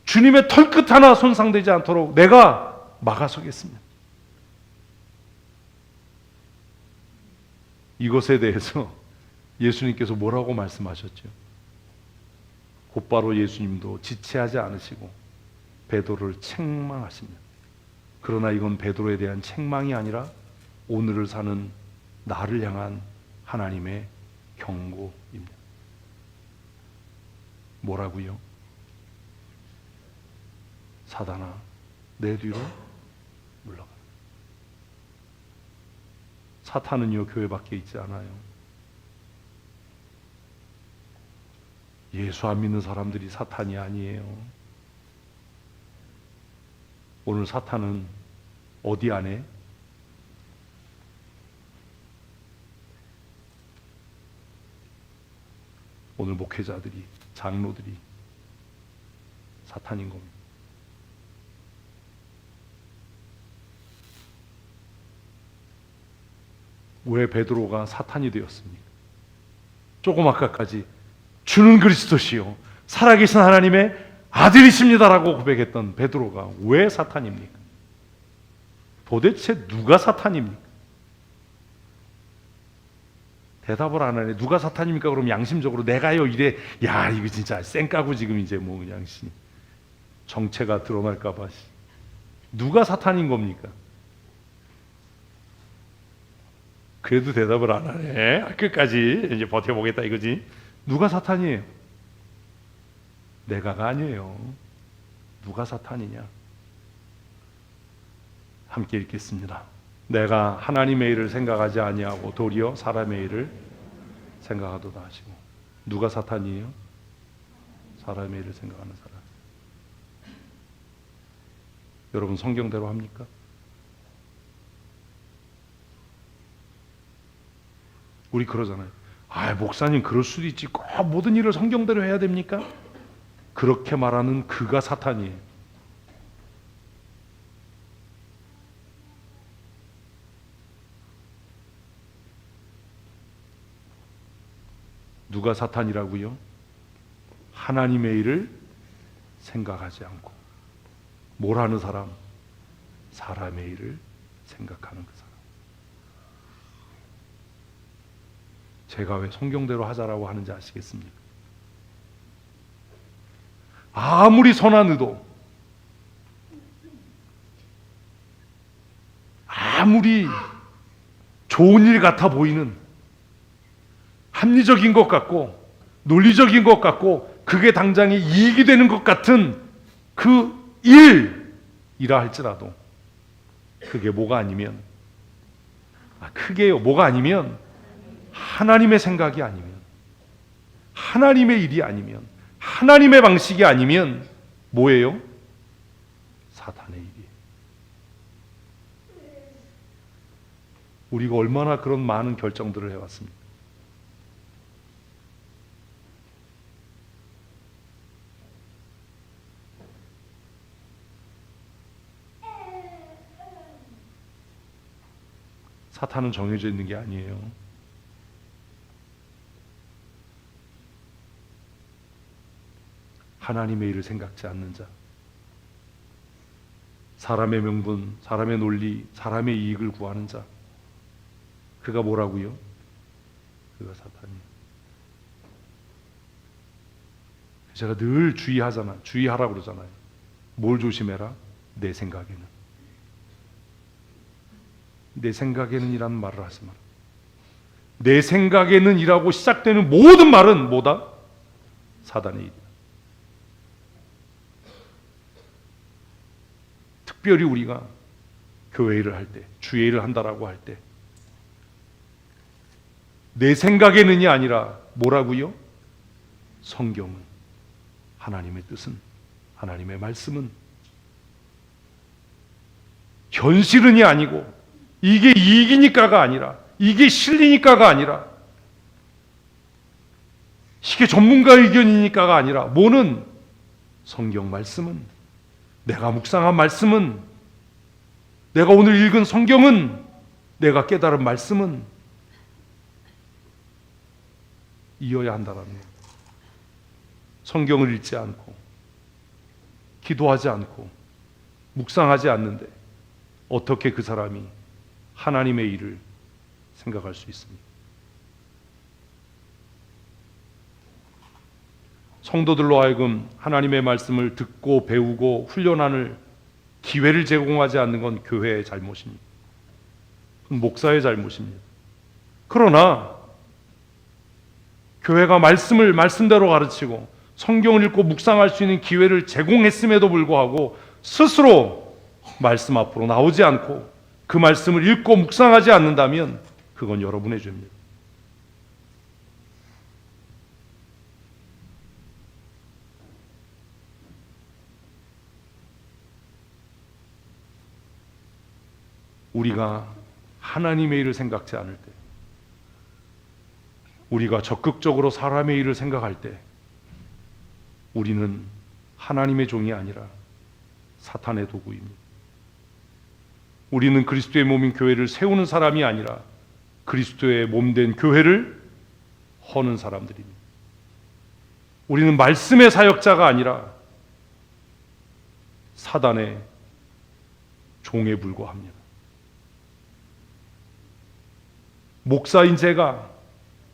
주님의 털끝 하나 손상되지 않도록 내가 막아서겠습니다. 이것에 대해서 예수님께서 뭐라고 말씀하셨죠? 곧바로 예수님도 지체하지 않으시고 베드로를 책망하십니다. 그러나 이건 베드로에 대한 책망이 아니라 오늘을 사는 나를 향한 하나님의 경고입니다. 뭐라고요? 사단아, 내 뒤로 물러가. 사탄은요, 교회 밖에 있지 않아요. 예수 안 믿는 사람들이 사탄이 아니에요. 오늘 사탄은 어디 안에? 오늘 목회자들이, 장로들이 사탄인 겁니다. 왜 베드로가 사탄이 되었습니까? 조금 아까까지 주는 그리스도시요 살아계신 하나님의 아들이십니다라고 고백했던 베드로가 왜 사탄입니까? 도대체 누가 사탄입니까? 대답을 안 하네. 누가 사탄입니까? 그럼 양심적으로 내가요 이래. 야, 이거 진짜 쌩까고 지금 이제 뭐 그냥 정체가 드러날까봐. 누가 사탄인 겁니까? 그래도 대답을 안 하네. 끝까지 이제 버텨보겠다 이거지. 누가 사탄이에요? 내가가 아니에요. 누가 사탄이냐? 함께 읽겠습니다. 내가 하나님의 일을 생각하지 아니하고 도리어 사람의 일을 생각하도다 하시고. 누가 사탄이에요? 사람의 일을 생각하는 사람. 여러분 성경대로 합니까? 우리 그러잖아요. 아, 목사님 그럴 수도 있지. 꼭 모든 일을 성경대로 해야 됩니까? 그렇게 말하는 그가 사탄이에요. 누가 사탄이라고요? 하나님의 일을 생각하지 않고 뭘 하는 사람? 사람의 일을 생각하는 그 사람. 제가 왜 성경대로 하자라고 하는지 아시겠습니까? 아무리 선한 의도, 아무리 좋은 일 같아 보이는, 합리적인 것 같고 논리적인 것 같고 그게 당장에 이익이 되는 것 같은 그 일, 이라 할지라도 그게 뭐가 아니면, 크게요, 뭐가 아니면 하나님의 생각이 아니면, 하나님의 일이 아니면, 하나님의 방식이 아니면 뭐예요? 사탄의 일이에요. 우리가 얼마나 그런 많은 결정들을 해왔습니까? 사탄은 정해져 있는 게 아니에요. 하나님의 일을 생각지 않는 자, 사람의 명분, 사람의 논리, 사람의 이익을 구하는 자, 그가 뭐라고요? 그가 사탄이에요. 제가 늘 주의하라고 그러잖아요. 뭘 조심해라? 내 생각에는. 내 생각에는 이라는 말을 하지 마라. 내 생각에는 이라고 시작되는 모든 말은 뭐다? 사단의 일이다. 특별히 우리가 교회 일을 할 때, 주의 일을 한다라고 할 때, 내 생각에는이 아니라 뭐라고요? 성경은, 하나님의 뜻은, 하나님의 말씀은, 현실은이 아니고, 이게 이익이니까가 아니라, 이게 실리니까가 아니라, 이게 전문가 의견이니까가 아니라, 뭐는 성경 말씀은, 내가 묵상한 말씀은, 내가 오늘 읽은 성경은, 내가 깨달은 말씀은 이어야 한다는 거예요. 성경을 읽지 않고, 기도하지 않고, 묵상하지 않는데 어떻게 그 사람이 하나님의 일을 생각할 수 있습니다. 성도들로 하여금 하나님의 말씀을 듣고 배우고 훈련하는 기회를 제공하지 않는 건 교회의 잘못입니다. 목사의 잘못입니다. 그러나 교회가 말씀을 말씀대로 가르치고 성경을 읽고 묵상할 수 있는 기회를 제공했음에도 불구하고 스스로 말씀 앞으로 나오지 않고 그 말씀을 읽고 묵상하지 않는다면 그건 여러분의 죄입니다. 우리가 하나님의 일을 생각지 않을 때, 우리가 적극적으로 사람의 일을 생각할 때 우리는 하나님의 종이 아니라 사탄의 도구입니다. 우리는 그리스도의 몸인 교회를 세우는 사람이 아니라 그리스도의 몸된 교회를 허는 사람들입니다. 우리는 말씀의 사역자가 아니라 사단의 종에 불과합니다. 목사인 제가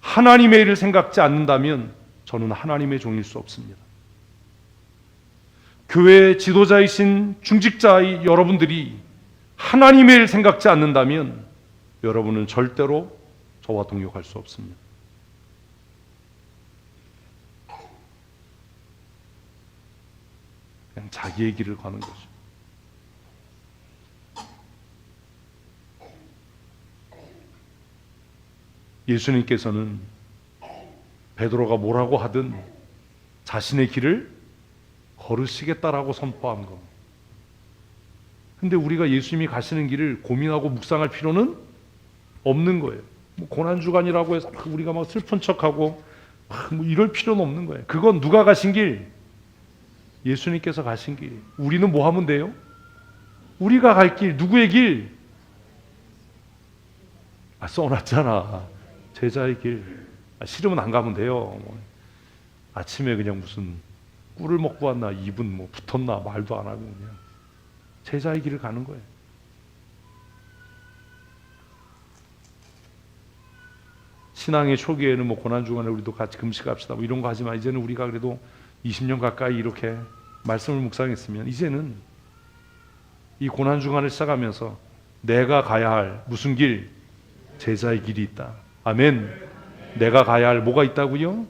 하나님의 일을 생각지 않는다면 저는 하나님의 종일 수 없습니다. 교회 지도자이신 중직자의 여러분들이 하나님의 일을 생각지 않는다면 여러분은 절대로 저와 동역할 수 없습니다. 그냥 자기의 길을 가는 거죠. 예수님께서는 베드로가 뭐라고 하든 자신의 길을 걸으시겠다라고 선포한 거. 근데 우리가 예수님이 가시는 길을 고민하고 묵상할 필요는 없는 거예요. 뭐 고난주간이라고 해서 우리가 막 슬픈 척하고 뭐 이럴 필요는 없는 거예요. 그건 누가 가신 길? 예수님께서 가신 길. 우리는 뭐 하면 돼요? 우리가 갈 길, 누구의 길? 써놨잖아. 제자의 길. 싫으면 안 가면 돼요. 아침에 그냥 무슨 꿀을 먹고 왔나, 입은 뭐 붙었나, 말도 안 하고 그냥 제자의 길을 가는 거예요. 신앙의 초기에는 뭐 고난주간에 우리도 같이 금식합시다 뭐 이런 거 하지만 이제는 우리가 그래도 20년 가까이 이렇게 말씀을 묵상했으면 이제는 이 고난주간을 시작하면서 내가 가야 할 무슨 길? 제자의 길이 있다. 아멘. 내가 가야 할 뭐가 있다고요?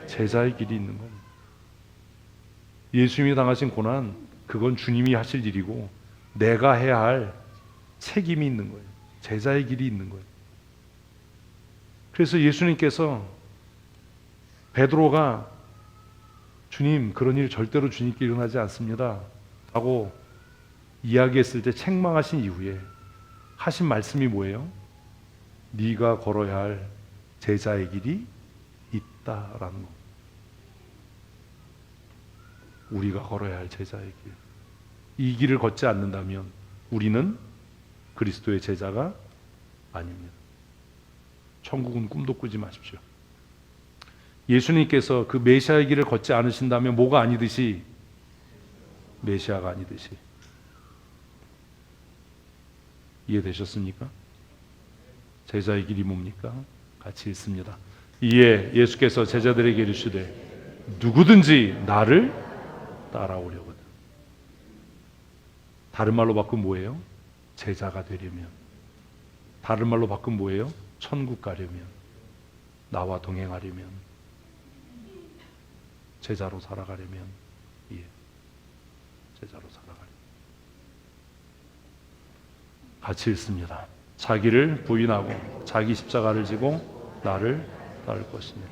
제자의 길이 있는 겁니다. 예수님이 당하신 고난, 그건 주님이 하실 일이고 내가 해야 할 책임이 있는 거예요. 제자의 길이 있는 거예요. 그래서 예수님께서 베드로가 주님, 그런 일 절대로 주님께 일어나지 않습니다 라고 이야기했을 때 책망하신 이후에 하신 말씀이 뭐예요? 네가 걸어야 할 제자의 길이 있다라는 거. 우리가 걸어야 할 제자의 길. 이 길을 걷지 않는다면 우리는 그리스도의 제자가 아닙니다. 천국은 꿈도 꾸지 마십시오. 예수님께서 그 메시아의 길을 걷지 않으신다면 뭐가 아니듯이? 메시아가 아니듯이. 이해되셨습니까? 제자의 길이 뭡니까? 같이 읽습니다. 이에 예수께서 제자들에게 이르시되 누구든지 나를 따라오려거든. 다른 말로 바꾸면 뭐예요? 제자가 되려면. 다른 말로 바꾸면 뭐예요? 천국 가려면, 나와 동행하려면, 제자로 살아가려면, 예, 제자로 살아가려면. 같이 읽습니다. 자기를 부인하고 자기 십자가를 지고 나를 따를 것이니라.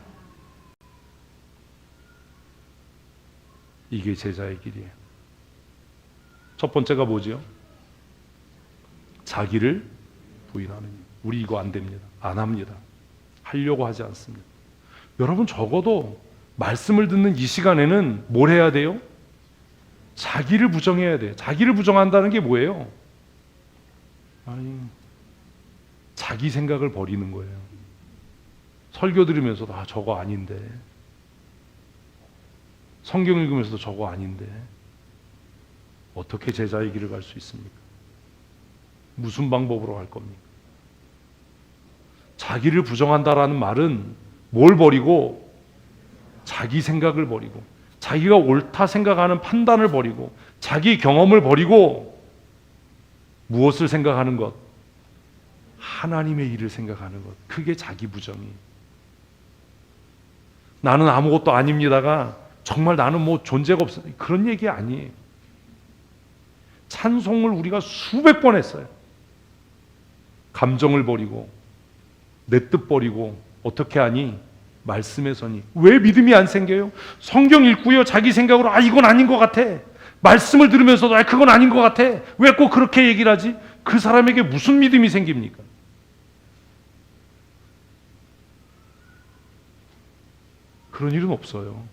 이게 제자의 길이에요. 첫 번째가 뭐지요? 자기를 부인하는 일. 우리 이거 안 됩니다. 안 합니다. 하려고 하지 않습니다. 여러분 적어도 말씀을 듣는 이 시간에는 뭘 해야 돼요? 자기를 부정해야 돼요. 자기를 부정한다는 게 뭐예요? 아니, 자기 생각을 버리는 거예요. 설교 들으면서도 저거 아닌데, 성경 읽으면서도 저거 아닌데 어떻게 제자의 길을 갈 수 있습니까? 무슨 방법으로 갈 겁니까? 자기를 부정한다라는 말은 뭘 버리고? 자기 생각을 버리고, 자기가 옳다 생각하는 판단을 버리고, 자기 경험을 버리고 무엇을 생각하는 것? 하나님의 일을 생각하는 것. 그게 자기 부정이에요. 나는 아무것도 아닙니다가 정말 나는 뭐 존재가 없어, 그런 얘기 아니에요. 찬송을 우리가 수백 번 했어요. 감정을 버리고 내 뜻 버리고 어떻게 하니? 말씀에 서니. 왜 믿음이 안 생겨요? 성경 읽고요 자기 생각으로 이건 아닌 것 같아. 말씀을 들으면서도 그건 아닌 것 같아. 왜 꼭 그렇게 얘기를 하지? 그 사람에게 무슨 믿음이 생깁니까? 그런 일은 없어요.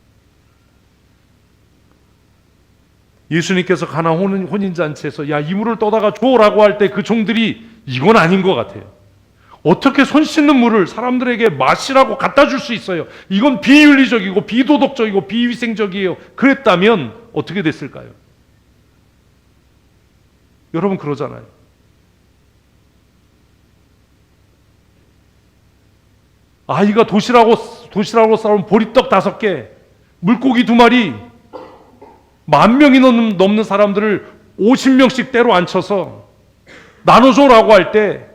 예수님께서 가나 혼인잔치에서 이물을 떠다가 줘라고 할 때 그 종들이 이건 아닌 것 같아요. 어떻게 손 씻는 물을 사람들에게 마시라고 갖다 줄 수 있어요? 이건 비윤리적이고 비도덕적이고 비위생적이에요. 그랬다면 어떻게 됐을까요? 여러분 그러잖아요. 아이가 도시락으로 싸온 보리떡 5개, 물고기 2마리, 10,000명이 넘는 사람들을 50명씩 때로 앉혀서 나눠줘라고 할 때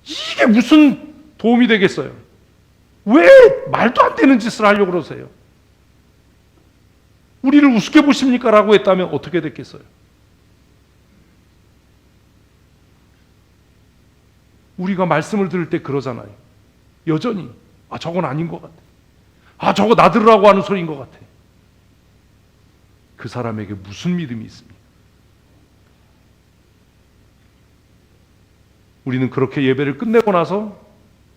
이게 무슨 도움이 되겠어요? 왜 말도 안 되는 짓을 하려고 그러세요? 우리를 우습게 보십니까? 라고 했다면 어떻게 됐겠어요? 우리가 말씀을 들을 때 그러잖아요. 여전히 저건 아닌 것 같아. 저거 나 들으라고 하는 소리인 것 같아. 그 사람에게 무슨 믿음이 있습니까? 우리는 그렇게 예배를 끝내고 나서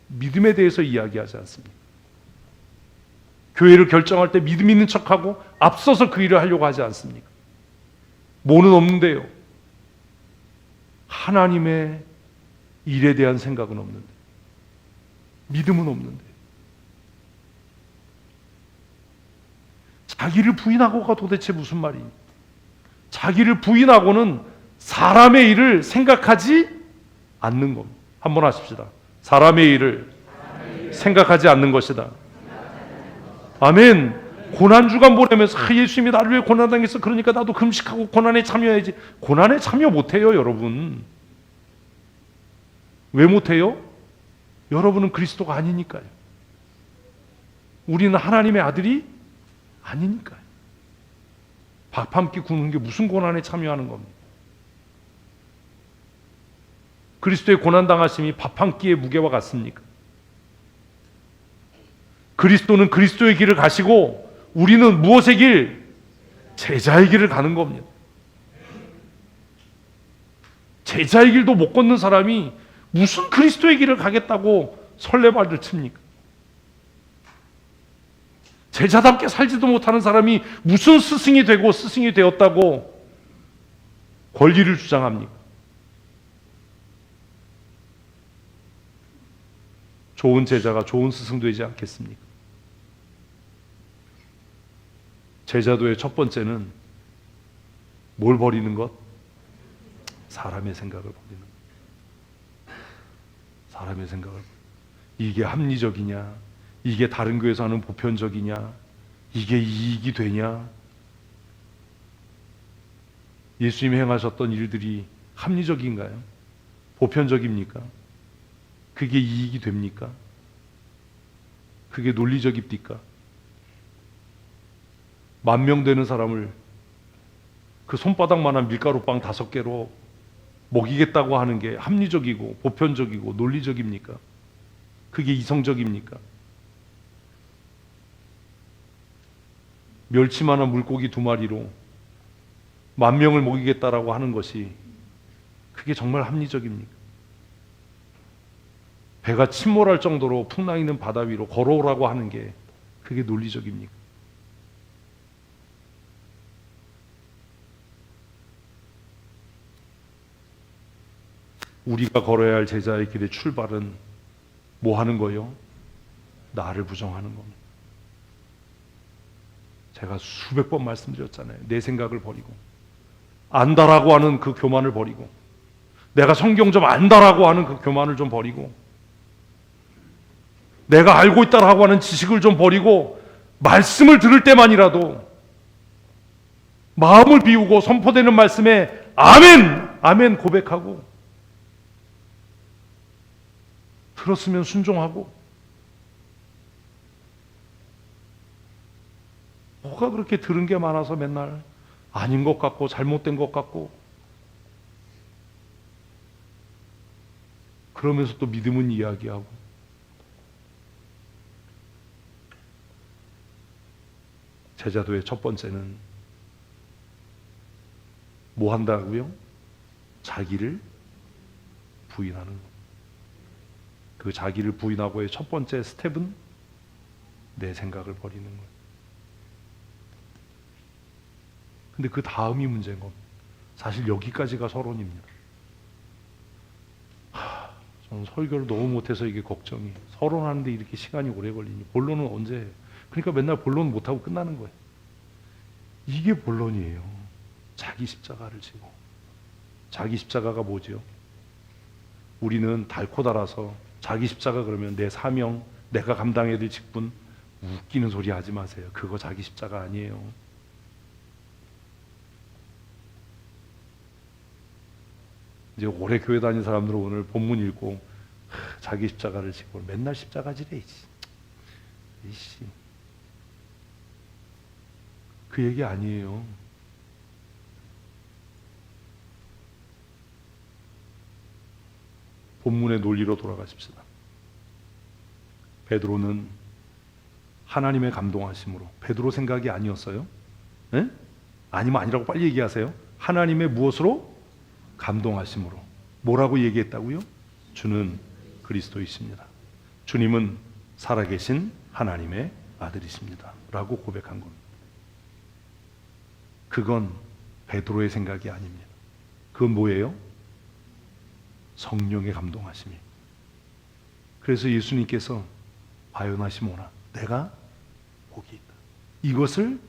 믿음에 대해서 이야기하지 않습니다. 교회를 결정할 때 믿음 있는 척하고 앞서서 그 일을 하려고 하지 않습니까? 뭐는 없는데요. 하나님의 일에 대한 생각은 없는데, 믿음은 없는데. 자기를 부인하고가 도대체 무슨 말이에요? 자기를 부인하고는 사람의 일을 생각하지 않는 겁니다. 한번 하십시다. 사람의 일을 생각하지 않는 것이다. 아멘. 고난주간 보내면서 예수님이 나를 위해 고난당했어. 그러니까 나도 금식하고 고난에 참여해야지. 고난에 참여 못해요, 여러분. 왜 못해요? 여러분은 그리스도가 아니니까요. 우리는 하나님의 아들이 아니니까요. 밥 한 끼 굶는 게 무슨 고난에 참여하는 겁니까? 그리스도의 고난당하심이 밥 한 끼의 무게와 같습니까? 그리스도는 그리스도의 길을 가시고 우리는 무엇의 길? 제자의 길을 가는 겁니다. 제자의 길도 못 걷는 사람이 무슨 그리스도의 길을 가겠다고 설레발을 칩니까? 제자답게 살지도 못하는 사람이 무슨 스승이 되고 스승이 되었다고 권리를 주장합니까? 좋은 제자가 좋은 스승 되지 않겠습니까? 제자도의 첫 번째는 뭘 버리는 것? 사람의 생각을 버리는 것. 사람의 생각을. 이게 합리적이냐? 이게 다른 교회에서 하는 보편적이냐? 이게 이익이 되냐? 예수님이 행하셨던 일들이 합리적인가요? 보편적입니까? 그게 이익이 됩니까? 그게 논리적입니까? 10,000명 되는 사람을 그 손바닥만한 밀가루빵 5개로 먹이겠다고 하는 게 합리적이고 보편적이고 논리적입니까? 그게 이성적입니까? 멸치만한 물고기 2마리로 10,000명을 먹이겠다라고 하는 것이 그게 정말 합리적입니까? 배가 침몰할 정도로 풍랑 있는 바다 위로 걸어오라고 하는 게 그게 논리적입니까? 우리가 걸어야 할 제자의 길의 출발은 뭐 하는 거예요? 나를 부정하는 겁니다. 제가 수백 번 말씀드렸잖아요. 내 생각을 버리고 안다라고 하는 그 교만을 버리고 내가 성경 좀 안다라고 하는 그 교만을 좀 버리고 내가 알고 있다라고 하는 지식을 좀 버리고 말씀을 들을 때만이라도 마음을 비우고 선포되는 말씀에 아멘! 아멘 고백하고 들었으면 순종하고 뭐가 그렇게 들은 게 많아서 맨날 아닌 것 같고 잘못된 것 같고 그러면서 또 믿음은 이야기하고 제자도의 첫 번째는 뭐 한다고요? 자기를 부인하는 것. 그 자기를 부인하고의 첫 번째 스텝은 내 생각을 버리는 거예요. 근데 그 다음이 문제인 겁니다. 사실 여기까지가 서론입니다. 저는 설교를 너무 못해서 이게 걱정이. 서론하는데 이렇게 시간이 오래 걸리니 본론은 언제 해요? 그러니까 맨날 본론 못하고 끝나는 거예요. 이게 본론이에요. 자기 십자가를 지고. 자기 십자가가 뭐죠? 우리는 달고 달아서 자기 십자가 그러면 내 사명, 내가 감당해야 될 직분, 웃기는 소리 하지 마세요. 그거 자기 십자가 아니에요. 이제 오래 교회 다닌 사람들은 오늘 본문 읽고 자기 십자가를 지고 맨날 십자가 지래. 이씨. 그 얘기 아니에요. 본문의 논리로 돌아가십시다. 베드로는 하나님의 감동하심으로, 베드로 생각이 아니었어요? 네? 아니면 아니라고 빨리 얘기하세요. 하나님의 무엇으로? 감동하심으로. 뭐라고 얘기했다고요? 주는 그리스도이십니다. 주님은 살아계신 하나님의 아들이십니다. 라고 고백한 겁니다. 그건 베드로의 생각이 아닙니다. 그건 뭐예요? 성령의 감동하심이. 그래서 예수님께서 바요나 시몬아 내가 복이 있다. 이것을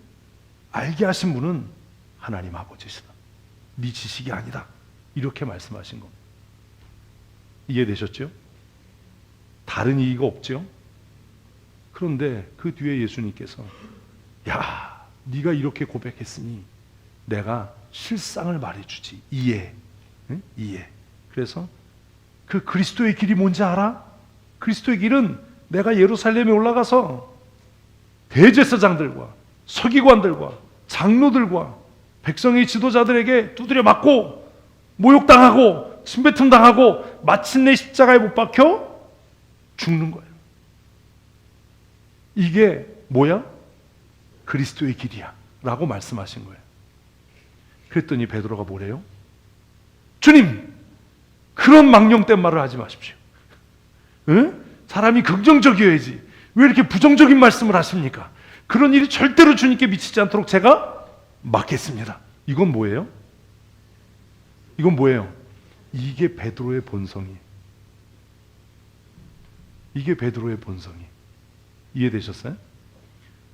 알게 하신 분은 하나님 아버지시다. 네 지식이 아니다. 이렇게 말씀하신 겁니다. 이해되셨죠? 다른 이의가 없죠? 그런데 그 뒤에 예수님께서 야, 네가 이렇게 고백했으니 내가 실상을 말해주지. 이해. 응? 이해. 그래서 그 그리스도의 길이 뭔지 알아? 그리스도의 길은 내가 예루살렘에 올라가서 대제사장들과 서기관들과 장로들과 백성의 지도자들에게 두드려 맞고 모욕당하고 침뱉음 당하고 마침내 십자가에 못 박혀 죽는 거예요. 이게 뭐야? 그리스도의 길이야 라고 말씀하신 거예요. 그랬더니 베드로가 뭐래요? 주님, 그런 망령된 말을 하지 마십시오. 응? 사람이 긍정적이어야지 왜 이렇게 부정적인 말씀을 하십니까? 그런 일이 절대로 주님께 미치지 않도록 제가 막겠습니다. 이건 뭐예요? 이건 뭐예요? 이게 베드로의 본성이에요. 이게 베드로의 본성이. 이해되셨어요?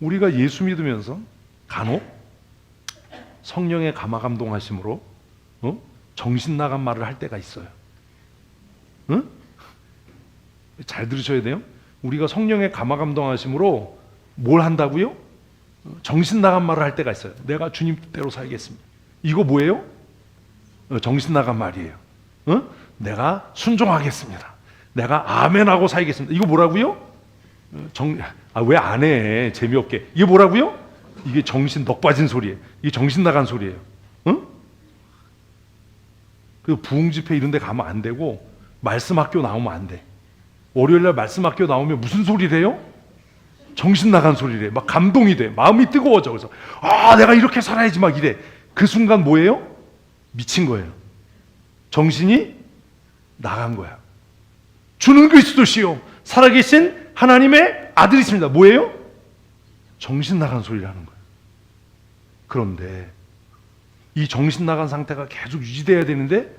우리가 예수 믿으면서 간혹 성령의 감화감동하심으로 정신 나간 말을 할 때가 있어요. 응? 잘 들으셔야 돼요. 우리가 성령의 감화감동하심으로 뭘 한다고요? 정신 나간 말을 할 때가 있어요. 내가 주님 뜻대로 살겠습니다. 이거 뭐예요? 정신 나간 말이에요. 내가 순종하겠습니다. 내가 아멘하고 살겠습니다. 이거 뭐라고요? 왜 안 해? 재미없게. 이게 뭐라고요? 이게 정신 넋 빠진 소리예요. 이게 정신 나간 소리예요. 응? 그 부흥 집회 이런 데 가면 안 되고 말씀 학교 나오면 안 돼. 월요일 날 말씀 학교 나오면 무슨 소리래요? 정신 나간 소리래. 막 감동이 돼. 마음이 뜨거워져. 그래서 내가 이렇게 살아야지 막 이래. 그 순간 뭐예요? 미친 거예요. 정신이 나간 거야. 주는 그리스도시요 살아계신 하나님의 아들이십니다. 뭐예요? 정신 나간 소리를 하는 거예요. 그런데 이 정신 나간 상태가 계속 유지돼야 되는데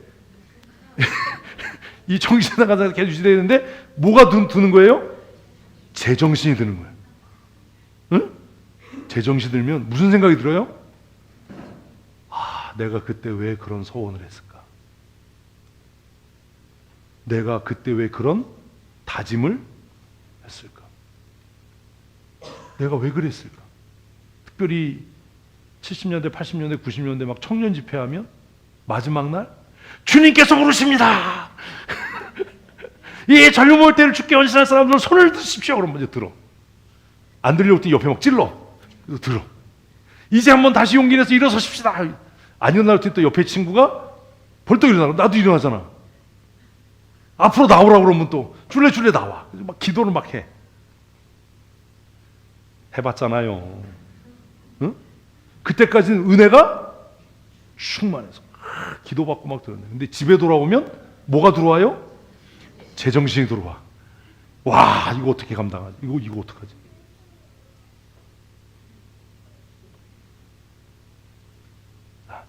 이 정신 나간 상태가 계속 유지돼야 되는데 뭐가 드는 거예요? 제정신이 드는 거예요. 응? 제정신 들면 무슨 생각이 들어요? 내가 그때 왜 그런 서원을 했을까? 내가 그때 왜 그런 다짐을 했을까? 내가 왜 그랬을까? 특별히 70년대, 80년대, 90년대 막 청년 집회하면 마지막 날 주님께서 부르십니다. 이 젊은 때를 죽게 헌신할 사람들은 손을 드십시오. 그럼 먼저 들어. 안 들려올 때 옆에 막 찔러. 그래서 들어. 이제 한번 다시 용기 내서 일어서십시다. 안 일어날 때 또 옆에 친구가 벌떡 일어나고 나도 일어나잖아. 앞으로 나오라고 그러면 또 줄레줄레 나와. 막 기도를 막 해. 해봤잖아요. 응? 그때까지는 은혜가 충만해서 기도받고 막 들었는데 근데 집에 돌아오면 뭐가 들어와요? 제정신이 들어와. 와, 이거 어떻게 감당하지? 이거 어떡하지?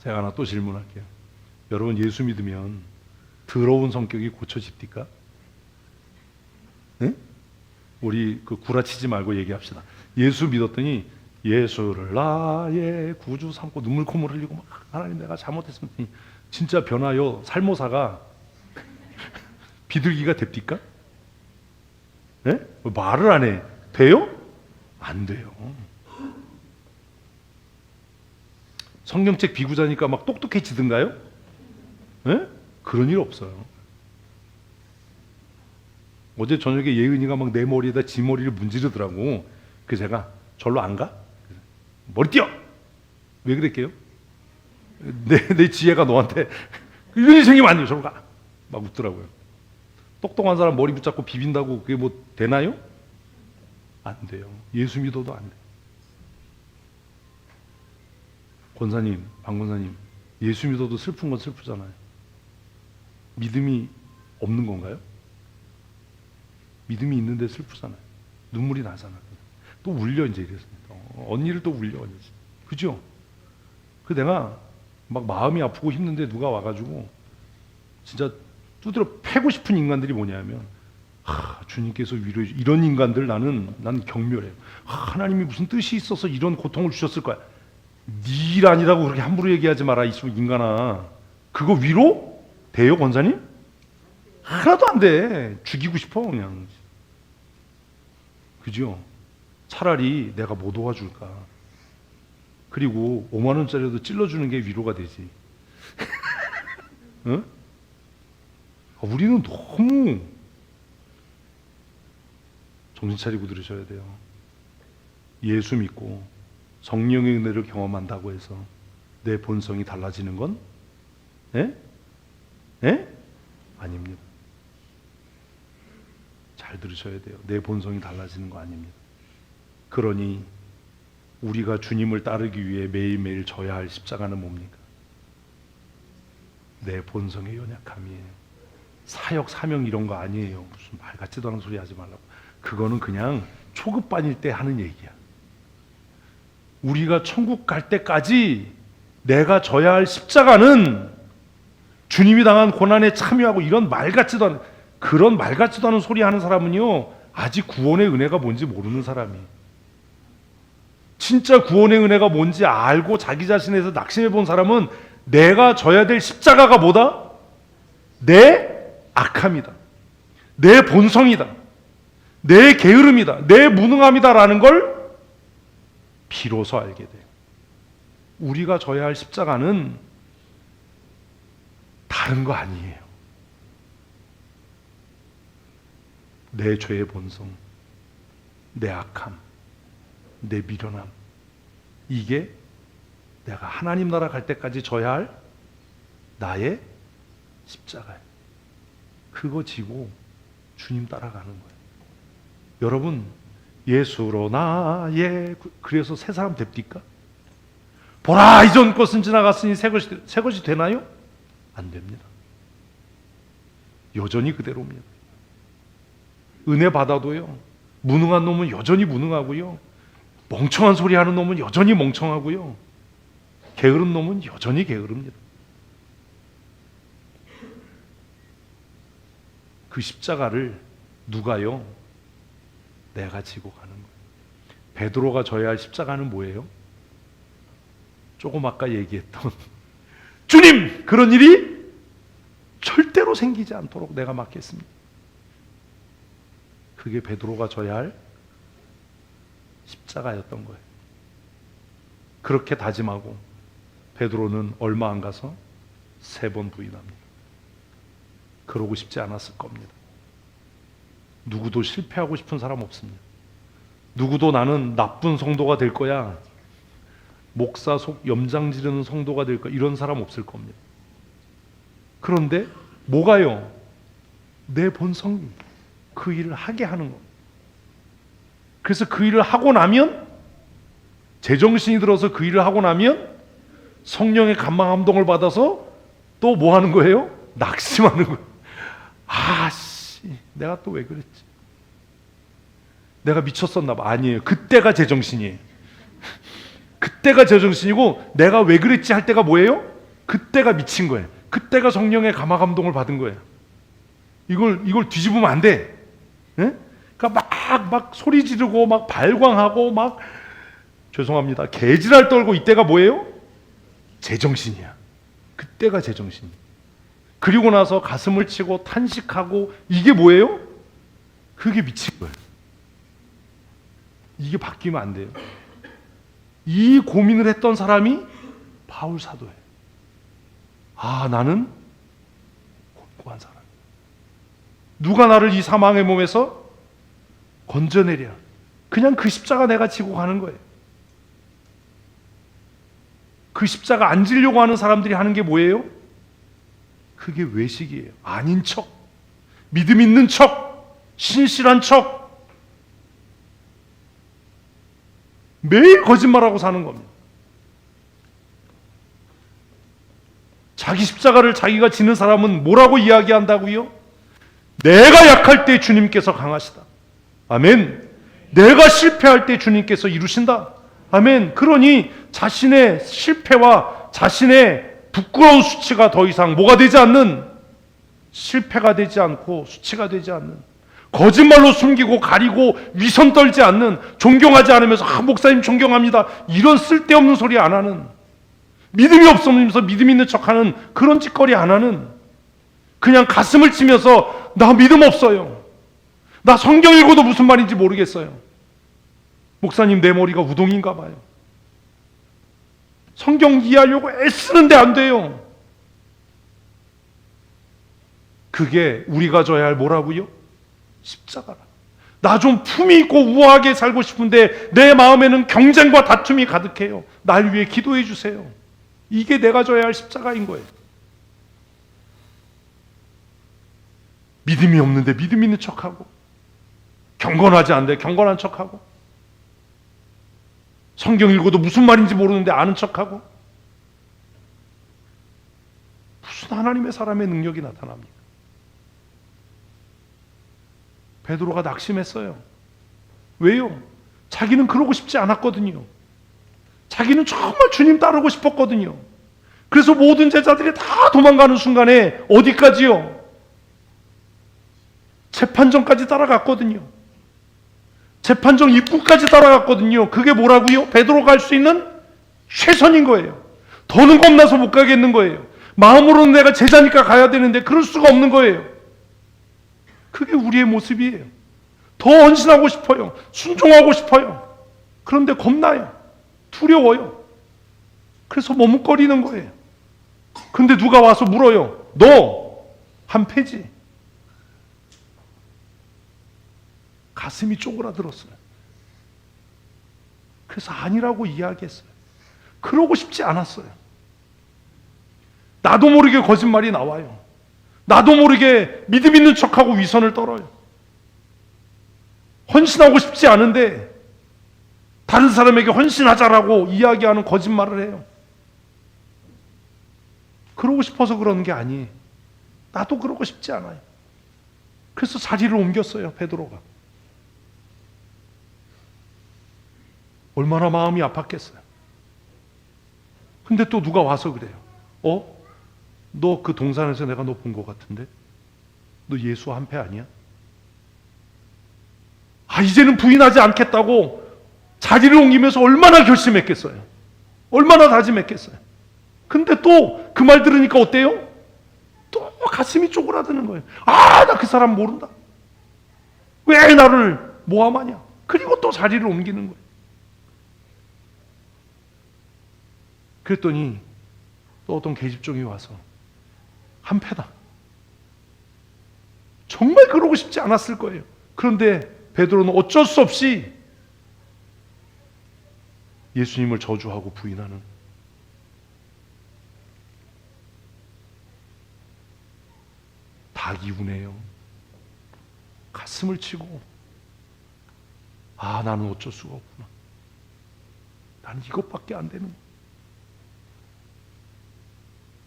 제가 하나 또 질문할게요. 여러분 예수 믿으면 더러운 성격이 고쳐집니까? 네? 우리 그 구라치지 말고 얘기합시다. 예수 믿었더니 예수를 나의 구주 삼고 눈물 콧물 흘리고 막 하나님 내가 잘못했으면 진짜 변하여 살모사가 비둘기가 됩니까? 네? 말을 안 해. 돼요? 안 돼요. 성경책 비구자니까 막 똑똑해지든가요? 네? 그런 일 없어요. 어제 저녁에 예은이가 막 내 머리에다 지 머리를 문지르더라고. 그래서 제가 절로 안 가? 머리 띄어! 왜 그랬게요? 내 지혜가 너한테 이런 일 생기면 안 돼요. 절로 가! 막 웃더라고요. 똑똑한 사람 머리 붙잡고 비빈다고 그게 뭐 되나요? 안 돼요. 예수 믿어도 안 돼요. 권사님, 방 권사님, 예수 믿어도 슬픈 건 슬프잖아요. 믿음이 없는 건가요? 믿음이 있는데 슬프잖아요. 눈물이 나잖아요. 또 울려 이제 이랬습니다. 언니를 또 울려 이제. 그죠? 그 내가 막 마음이 아프고 힘든데 누가 와가지고 진짜 두드려 패고 싶은 인간들이 뭐냐면 주님께서 위로해 주 이런 인간들 난 경멸해요. 하나님이 무슨 뜻이 있어서 이런 고통을 주셨을 거야. 네 일 아니라고 그렇게 함부로 얘기하지 마라 이 인간아. 그거 위로 돼요 권사님? 하나도 안 돼. 죽이고 싶어 그냥. 그죠? 차라리 내가 뭐 도와줄까. 그리고 5만 원짜리도 찔러주는 게 위로가 되지. 응? 우리는 너무 정신 차리고 들으셔야 돼요. 예수 믿고 성령의 은혜를 경험한다고 해서 내 본성이 달라지는 건 아닙니다. 잘 들으셔야 돼요. 내 본성이 달라지는 거 아닙니다. 그러니 우리가 주님을 따르기 위해 매일매일 져야 할 십자가는 뭡니까? 내 본성의 연약함이에요. 사역, 사명 이런 거 아니에요. 무슨 말 같지도 않은 소리 하지 말라고. 그거는 그냥 초급반일 때 하는 얘기야. 우리가 천국 갈 때까지 내가 져야 할 십자가는 주님이 당한 고난에 참여하고 이런 말 같지도 않은, 그런 말 같지도 않은 소리 하는 사람은요, 아직 구원의 은혜가 뭔지 모르는 사람이에요. 진짜 구원의 은혜가 뭔지 알고 자기 자신에서 낙심해 본 사람은 내가 져야 될 십자가가 뭐다? 내 악함이다. 내 본성이다. 내 게으름이다. 내 무능함이다라는 걸 비로소 알게 돼요. 우리가 져야 할 십자가는 다른 거 아니에요. 내 죄의 본성, 내 악함, 내 미련함, 이게 내가 하나님 나라 갈 때까지 져야 할 나의 십자가예요. 그거 지고 주님 따라가는 거예요. 여러분, 예수로 나의, 그래서 새 사람 됩니까? 보라, 이전 것은 지나갔으니 새 것이 되나요? 안 됩니다. 여전히 그대로입니다. 은혜 받아도요, 무능한 놈은 여전히 무능하고요, 멍청한 소리 하는 놈은 여전히 멍청하고요, 게으른 놈은 여전히 게으릅니다. 그 십자가를 누가요? 내가 지고 가는 거예요. 베드로가 져야 할 십자가는 뭐예요? 조금 아까 얘기했던 주님! 그런 일이 절대로 생기지 않도록 내가 막겠습니다. 그게 베드로가 져야 할 십자가였던 거예요. 그렇게 다짐하고 베드로는 얼마 안 가서 3번 부인합니다. 그러고 싶지 않았을 겁니다. 누구도 실패하고 싶은 사람 없습니다. 누구도 나는 나쁜 성도가 될 거야, 목사 속 염장 지르는 성도가 될 거야, 이런 사람 없을 겁니다. 그런데 뭐가요? 내 본성이 그 일을 하게 하는 겁니다. 그래서 그 일을 하고 나면, 제정신이 들어서 그 일을 하고 나면 성령의 감화 감동을 받아서 또 뭐 하는 거예요? 낙심하는 거예요. 아씨, 내가 또 왜 그랬지? 내가 미쳤었나 봐. 아니에요. 그때가 제정신이에요. 그때가 제정신이고, 내가 왜 그랬지 할 때가 뭐예요? 그때가 미친 거예요. 그때가 성령의 감화 감동을 받은 거예요. 이걸 뒤집으면 안 돼. 예? 그러니까 막 소리 지르고 막 발광하고 막, 죄송합니다, 개지랄 떨고, 이때가 뭐예요? 제정신이야. 그때가 제정신이야. 그리고 나서 가슴을 치고 탄식하고, 이게 뭐예요? 그게 미친 거예요. 이게 바뀌면 안 돼요. 이 고민을 했던 사람이 바울 사도예요. 아, 나는 곤고한 사람. 누가 나를 이 사망의 몸에서 건져내랴. 그냥 그 십자가 내가 지고 가는 거예요. 그 십자가 안 지려고 하는 사람들이 하는 게 뭐예요? 그게 외식이에요. 아닌 척, 믿음 있는 척, 신실한 척, 매일 거짓말하고 사는 겁니다. 자기 십자가를 자기가 지는 사람은 뭐라고 이야기한다고요? 내가 약할 때 주님께서 강하시다. 아멘. 내가 실패할 때 주님께서 이루신다. 아멘. 그러니 자신의 실패와 자신의 부끄러운 수치가 더 이상 뭐가 되지 않는, 실패가 되지 않고 수치가 되지 않는, 거짓말로 숨기고 가리고 위선 떨지 않는, 존경하지 않으면서 목사님 존경합니다, 이런 쓸데없는 소리 안 하는, 믿음이 없으면서 믿음 있는 척하는 그런 짓거리 안 하는, 그냥 가슴을 치면서 나 믿음 없어요, 나 성경 읽어도 무슨 말인지 모르겠어요, 목사님 내 머리가 우동인가 봐요, 성경 이해하려고 애쓰는데 안 돼요. 그게 우리가 져야 할 뭐라고요? 십자가라. 나 좀 품위 있고 우아하게 살고 싶은데 내 마음에는 경쟁과 다툼이 가득해요. 날 위해 기도해 주세요. 이게 내가 져야 할 십자가인 거예요. 믿음이 없는데 믿음 있는 척하고, 경건하지 않은데 경건한 척하고, 성경 읽어도 무슨 말인지 모르는데 아는 척하고, 무슨 하나님의 사람의 능력이 나타납니까? 베드로가 낙심했어요. 왜요? 자기는 그러고 싶지 않았거든요. 자기는 정말 주님 따르고 싶었거든요. 그래서 모든 제자들이 다 도망가는 순간에 어디까지요? 재판정까지 따라갔거든요. 재판정 입구까지 따라갔거든요. 그게 뭐라고요? 베드로가 할 수 있는 최선인 거예요. 더는 겁나서 못 가겠는 거예요. 마음으로는 내가 제자니까 가야 되는데 그럴 수가 없는 거예요. 그게 우리의 모습이에요. 더 헌신하고 싶어요. 순종하고 싶어요. 그런데 겁나요. 두려워요. 그래서 머뭇거리는 거예요. 근데 누가 와서 물어요. 너 한패지. 가슴이 쪼그라들었어요. 그래서 아니라고 이야기했어요. 그러고 싶지 않았어요. 나도 모르게 거짓말이 나와요. 나도 모르게 믿음 있는 척하고 위선을 떨어요. 헌신하고 싶지 않은데 다른 사람에게 헌신하자라고 이야기하는 거짓말을 해요. 그러고 싶어서 그러는 게 아니에요. 나도 그러고 싶지 않아요. 그래서 자리를 옮겼어요, 베드로가. 얼마나 마음이 아팠겠어요. 근데 또 누가 와서 그래요. 너 그 동산에서 내가 너 본 것 같은데? 너 예수 한패 아니야? 이제는 부인하지 않겠다고 자리를 옮기면서 얼마나 결심했겠어요. 얼마나 다짐했겠어요. 근데 또 그 말 들으니까 어때요? 또 가슴이 쪼그라드는 거예요. 나 그 사람 모른다. 왜 나를 모함하냐? 그리고 또 자리를 옮기는 거예요. 그랬더니 또 어떤 계집종이 와서 한패다. 정말 그러고 싶지 않았을 거예요. 그런데 베드로는 어쩔 수 없이 예수님을 저주하고 부인하는, 닭이 우네요. 가슴을 치고 나는 어쩔 수가 없구나. 나는 이것밖에 안 되는.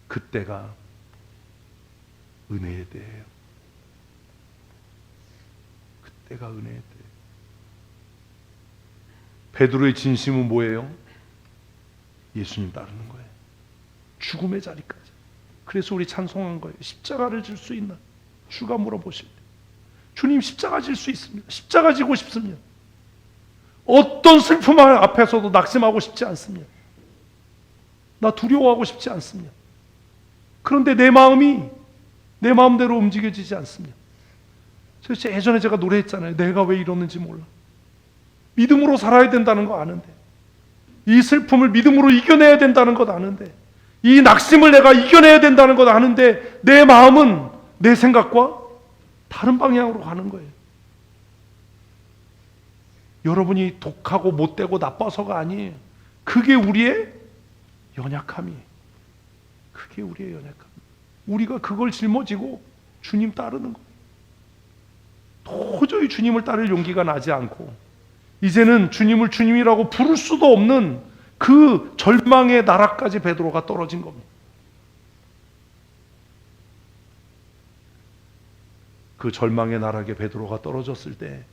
그때가 은혜의 때예요. 그때가 은혜의 때. 베드로의 진심은 뭐예요? 예수님 따르는 거예요. 죽음의 자리까지. 그래서 우리 찬송한 거예요. 십자가를 질 수 있나? 주가 물어보실 때 주님 십자가 질 수 있습니다. 십자가 지고 싶습니다. 어떤 슬픔 앞에서도 낙심하고 싶지 않습니다. 나 두려워하고 싶지 않습니다. 그런데 내 마음이 내 마음대로 움직여지지 않습니다. 그래서 예전에 제가 노래했잖아요. 내가 왜 이러는지 몰라. 믿음으로 살아야 된다는 거 아는데, 이 슬픔을 믿음으로 이겨내야 된다는 것 아는데, 이 낙심을 내가 이겨내야 된다는 것 아는데 내 마음은 내 생각과 다른 방향으로 가는 거예요. 여러분이 독하고 못되고 나빠서가 아니에요. 그게 우리의 연약함이에요. 그게 우리의 연약함. 우리가 그걸 짊어지고 주님 따르는 거예요. 도저히 주님을 따를 용기가 나지 않고 이제는 주님을 주님이라고 부를 수도 없는 그 절망의 나라까지 베드로가 떨어진 겁니다. 그 절망의 나락에 베드로가 떨어졌을 때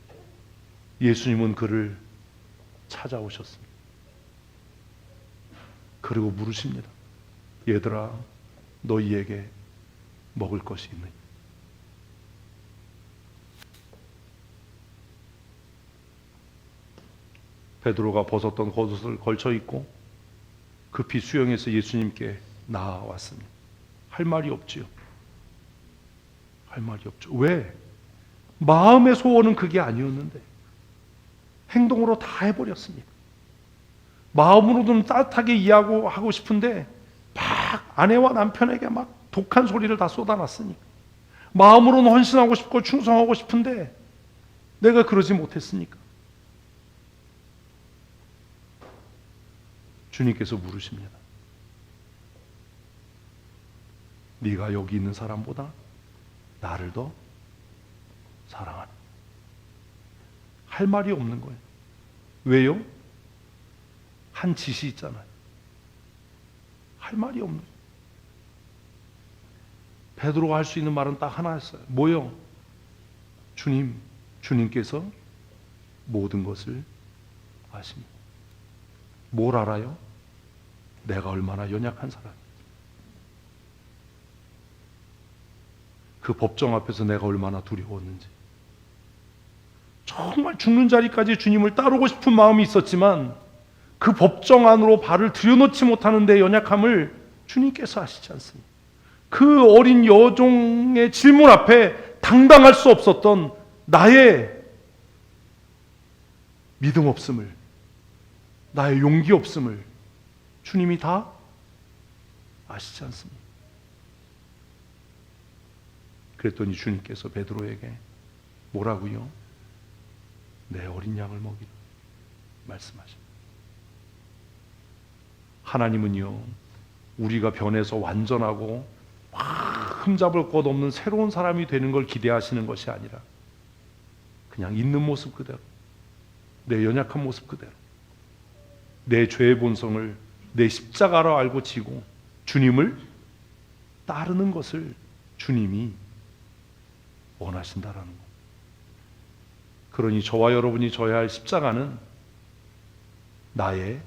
예수님은 그를 찾아오셨습니다. 그리고 물으십니다. 얘들아, 너희에게 먹을 것이 있느냐? 베드로가 벗었던 겉옷을 걸쳐 입고 급히 수영해서 예수님께 나아왔습니다. 할 말이 없지요. 할 말이 없죠. 왜? 마음의 소원은 그게 아니었는데 행동으로 다 해버렸습니다. 마음으로는 따뜻하게 이해하고 싶은데 막 아내와 남편에게 막 독한 소리를 다 쏟아놨으니까, 마음으로는 헌신하고 싶고 충성하고 싶은데 내가 그러지 못했으니까 주님께서 물으십니다. 네가 여기 있는 사람보다 나를 더 사랑하는. 할 말이 없는 거예요. 왜요? 한 짓이 있잖아요. 할 말이 없는 거예요. 베드로가 할 수 있는 말은 딱 하나였어요. 뭐요? 주님께서 모든 것을 아십니다. 뭘 알아요? 내가 얼마나 연약한 사람인지. 그 법정 앞에서 내가 얼마나 두려웠는지. 정말 죽는 자리까지 주님을 따르고 싶은 마음이 있었지만 그 법정 안으로 발을 들여놓지 못하는 내 연약함을 주님께서 아시지 않습니까? 그 어린 여종의 질문 앞에 당당할 수 없었던 나의 믿음 없음을, 나의 용기 없음을 주님이 다 아시지 않습니까? 그랬더니 주님께서 베드로에게 뭐라고요? 내 어린 양을 먹이라 말씀하십니다. 하나님은요, 우리가 변해서 완전하고 흠잡을 것 없는 새로운 사람이 되는 걸 기대하시는 것이 아니라 그냥 있는 모습 그대로, 내 연약한 모습 그대로, 내 죄의 본성을 내 십자가로 알고 지고 주님을 따르는 것을 주님이 원하신다라는 것. 그러니 저와 여러분이 져야 할 십자가는 나의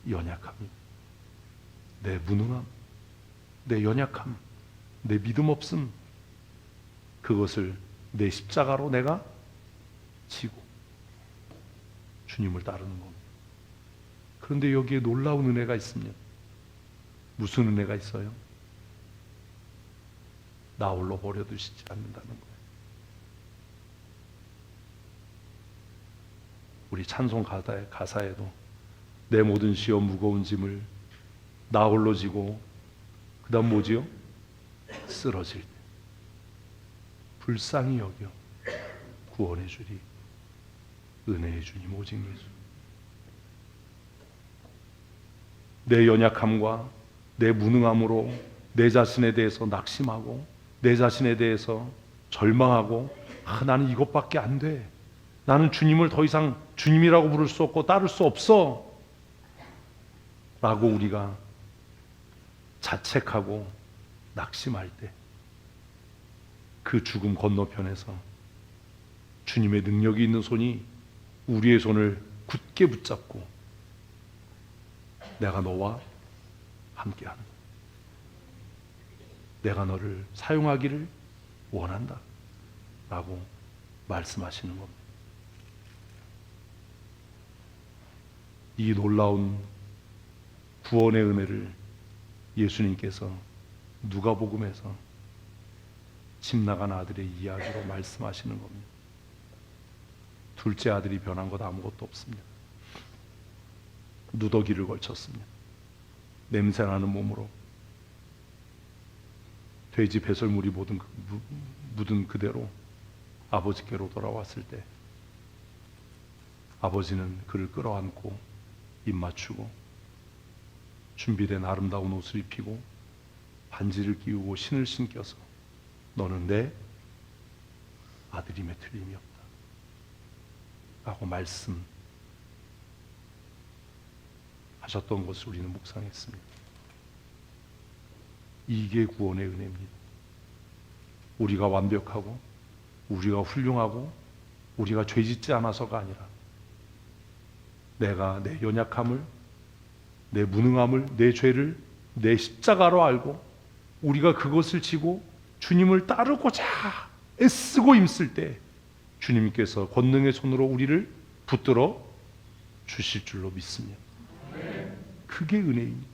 연약함입니다. 내 무능함, 내 연약함, 내 믿음 없음, 그것을 내 십자가로 내가 지고 주님을 따르는 겁니다. 그런데 여기에 놀라운 은혜가 있습니다. 무슨 은혜가 있어요? 나 홀로 버려두시지 않는다는 거예요. 우리 찬송 가사에도 내 모든 시험 무거운 짐을 나 홀로 지고 그 다음 뭐지요? 쓰러질 때 불쌍히 여겨 구원해 주리 은혜의 주님 오직 예수. 내 연약함과 내 무능함으로 내 자신에 대해서 낙심하고 내 자신에 대해서 절망하고 나는 이것밖에 안 돼. 나는 주님을 더 이상 주님이라고 부를 수 없고 따를 수 없어 라고 우리가 자책하고 낙심할 때 그 죽음 건너편에서 주님의 능력이 있는 손이 우리의 손을 굳게 붙잡고 내가 너와 함께한다. 내가 너를 사용하기를 원한다 라고 말씀하시는 겁니다. 이 놀라운 구원의 은혜를 예수님께서 누가복음에서 집 나간 아들의 이야기로 말씀하시는 겁니다. 둘째 아들이 변한 것 아무것도 없습니다. 누더기를 걸쳤습니다. 냄새나는 몸으로 돼지 배설물이 묻은 그대로 아버지께로 돌아왔을 때 아버지는 그를 끌어안고 입 맞추고 준비된 아름다운 옷을 입히고 반지를 끼우고 신을 신겨서 너는 내 아들임에 틀림이 없다 라고 말씀하셨던 것을 우리는 묵상했습니다. 이게 구원의 은혜입니다. 우리가 완벽하고 우리가 훌륭하고 우리가 죄짓지 않아서가 아니라 내가 내 연약함을, 내 무능함을, 내 죄를 내 십자가로 알고 우리가 그것을 지고 주님을 따르고자 애쓰고 힘쓸 때 주님께서 권능의 손으로 우리를 붙들어 주실 줄로 믿습니다. 그게 은혜입니다.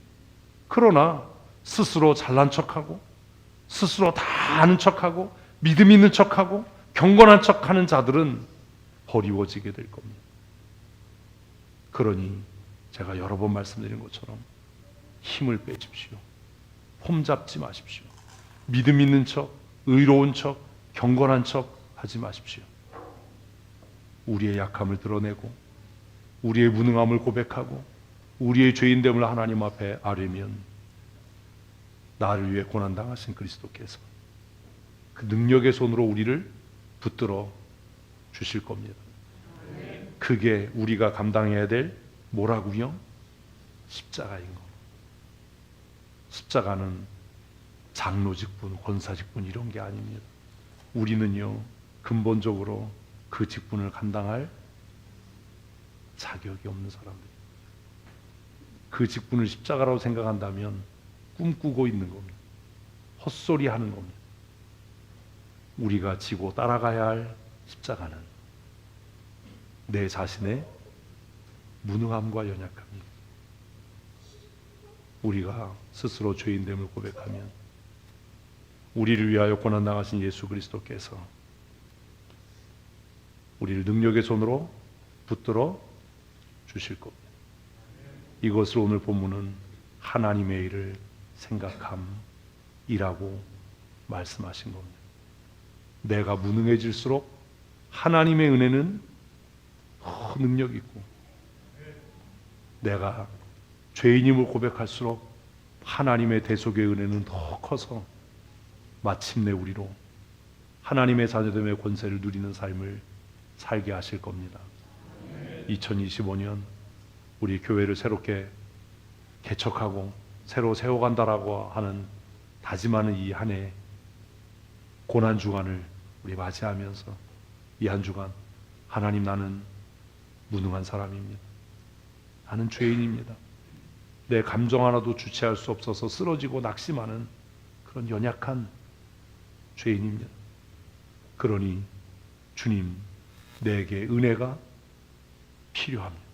그러나 스스로 잘난 척하고 스스로 다 아는 척하고 믿음 있는 척하고 경건한 척하는 자들은 버리워지게 될 겁니다. 그러니 제가 여러 번 말씀드린 것처럼 힘을 빼십시오. 폼잡지 마십시오. 믿음 있는 척, 의로운 척, 경건한 척 하지 마십시오. 우리의 약함을 드러내고 우리의 무능함을 고백하고 우리의 죄인됨을 하나님 앞에 아뢰면 나를 위해 고난당하신 그리스도께서 그 능력의 손으로 우리를 붙들어 주실 겁니다. 그게 우리가 감당해야 될 뭐라고요? 십자가인 거. 십자가는 장로직분, 권사직분 이런 게 아닙니다. 우리는요 근본적으로 그 직분을 감당할 자격이 없는 사람들. 그 직분을 십자가라고 생각한다면 꿈꾸고 있는 겁니다. 헛소리 하는 겁니다. 우리가 지고 따라가야 할 십자가는 내 자신의 무능함과 연약함입니다. 우리가 스스로 죄인됨을 고백하면 우리를 위하여 고난당하신 예수 그리스도께서 우리를 능력의 손으로 붙들어 주실 겁니다. 이것을 오늘 본문은 하나님의 일을 생각함이라고 말씀하신 겁니다. 내가 무능해질수록 하나님의 은혜는 더 능력 있고, 내가 죄인임을 고백할수록 하나님의 대속의 은혜는 더 커서 마침내 우리로 하나님의 자녀됨의 권세를 누리는 삶을 살게 하실 겁니다. 2025년 우리 교회를 새롭게 개척하고 새로 세워간다라고 하는 다짐하는 이 한 해 고난주간을 우리 맞이하면서 이 한 주간 하나님, 나는 무능한 사람입니다. 나는 죄인입니다. 내 감정 하나도 주체할 수 없어서 쓰러지고 낙심하는 그런 연약한 죄인입니다. 그러니 주님, 내게 은혜가 필요합니다.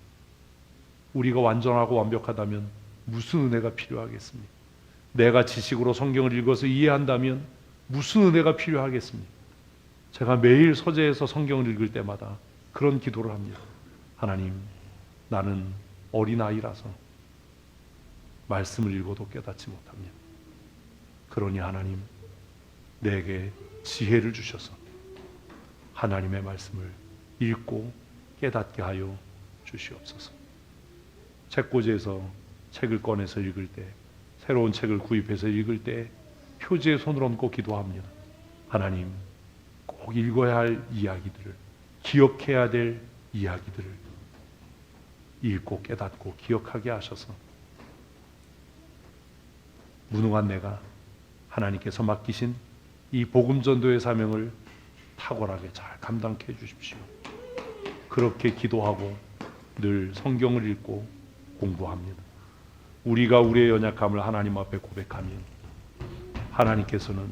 우리가 완전하고 완벽하다면 무슨 은혜가 필요하겠습니까? 내가 지식으로 성경을 읽어서 이해한다면 무슨 은혜가 필요하겠습니까? 제가 매일 서재에서 성경을 읽을 때마다 그런 기도를 합니다. 하나님, 나는 어린아이라서 말씀을 읽어도 깨닫지 못합니다. 그러니 하나님, 내게 지혜를 주셔서 하나님의 말씀을 읽고 깨닫게 하여 주시옵소서. 책꽂이에서 책을 꺼내서 읽을 때, 새로운 책을 구입해서 읽을 때 표지에 손을 얹고 기도합니다. 하나님, 꼭 읽어야 할 이야기들을, 기억해야 될 이야기들을 읽고 깨닫고 기억하게 하셔서 무능한 내가 하나님께서 맡기신 이 복음전도의 사명을 탁월하게 잘 감당케 해주십시오. 그렇게 기도하고 늘 성경을 읽고 공부합니다. 우리가 우리의 연약함을 하나님 앞에 고백하면 하나님께서는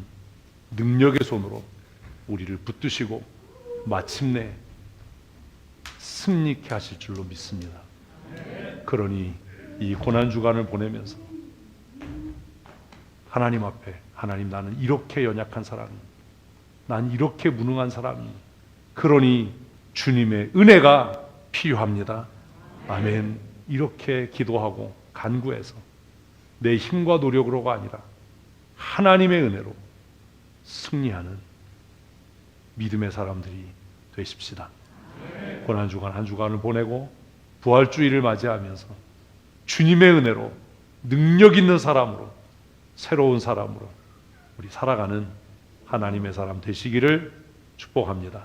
능력의 손으로 우리를 붙드시고 마침내 승리케 하실 줄로 믿습니다. 그러니 이 고난주간을 보내면서 하나님 앞에, 하나님, 나는 이렇게 연약한 사람입니다. 난 이렇게 무능한 사람입니다. 그러니 주님의 은혜가 필요합니다. 아멘. 이렇게 기도하고 간구해서 내 힘과 노력으로가 아니라 하나님의 은혜로 승리하는 믿음의 사람들이 되십시다. 고난주간 한 주간을 보내고 부활주의를 맞이하면서 주님의 은혜로 능력 있는 사람으로, 새로운 사람으로 우리 살아가는 하나님의 사람 되시기를 축복합니다.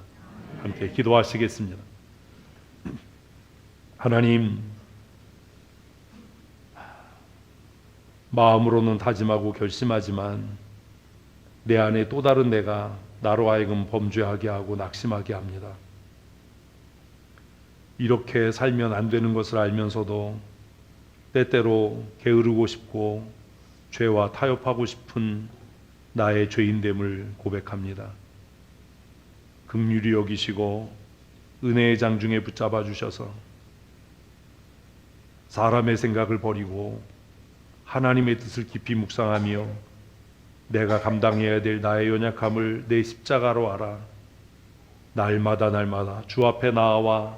함께 기도하시겠습니다. 하나님, 마음으로는 다짐하고 결심하지만 내 안에 또 다른 내가 나로 하여금 범죄하게 하고 낙심하게 합니다. 이렇게 살면 안 되는 것을 알면서도 때때로 게으르고 싶고 죄와 타협하고 싶은 나의 죄인됨을 고백합니다. 긍휼히 여기시고 은혜의 장중에 붙잡아 주셔서 사람의 생각을 버리고 하나님의 뜻을 깊이 묵상하며 내가 감당해야 될 나의 연약함을 내 십자가로 알아 날마다 주 앞에 나아와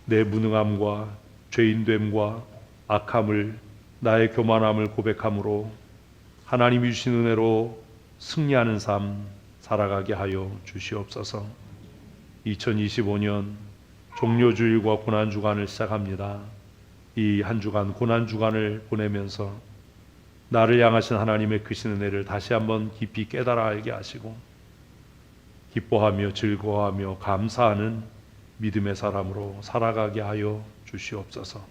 내 무능함과 죄인됨과 악함을, 나의 교만함을 고백함으로 하나님이 주신 은혜로 승리하는 삶 살아가게 하여 주시옵소서. 2025년 종료주일과 고난주간을 시작합니다. 이 한 주간 고난주간을 보내면서 나를 향하신 하나님의 크신 은혜를 다시 한번 깊이 깨달아 알게 하시고 기뻐하며 즐거워하며 감사하는 믿음의 사람으로 살아가게 하여 주시옵소서.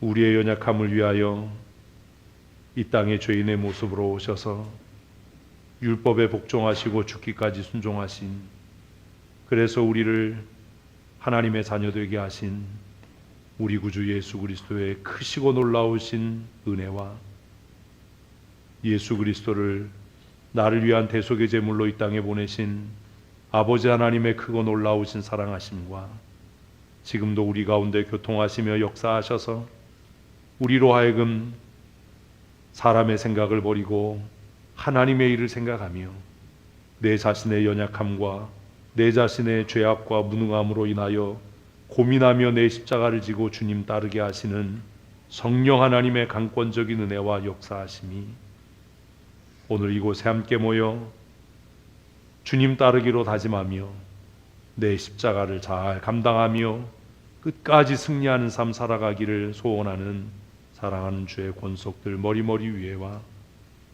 우리의 연약함을 위하여 이 땅의 죄인의 모습으로 오셔서 율법에 복종하시고 죽기까지 순종하신, 그래서 우리를 하나님의 자녀 되게 하신 우리 구주 예수 그리스도의 크시고 놀라우신 은혜와 예수 그리스도를 나를 위한 대속의 제물로 이 땅에 보내신 아버지 하나님의 크고 놀라우신 사랑하심과 지금도 우리 가운데 교통하시며 역사하셔서 우리로 하여금 사람의 생각을 버리고 하나님의 일을 생각하며 내 자신의 연약함과 내 자신의 죄악과 무능함으로 인하여 고민하며 내 십자가를 지고 주님 따르게 하시는 성령 하나님의 강권적인 은혜와 역사하심이 오늘 이곳에 함께 모여 주님 따르기로 다짐하며 내 십자가를 잘 감당하며 끝까지 승리하는 삶 살아가기를 소원하는 사랑하는 주의 권속들 머리머리 위에와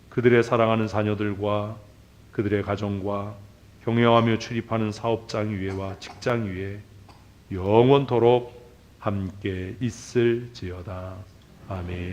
그들의 사랑하는 자녀들과 그들의 가정과 경영하며 출입하는 사업장 위에와 직장 위에 영원토록 함께 있을지어다. 아멘.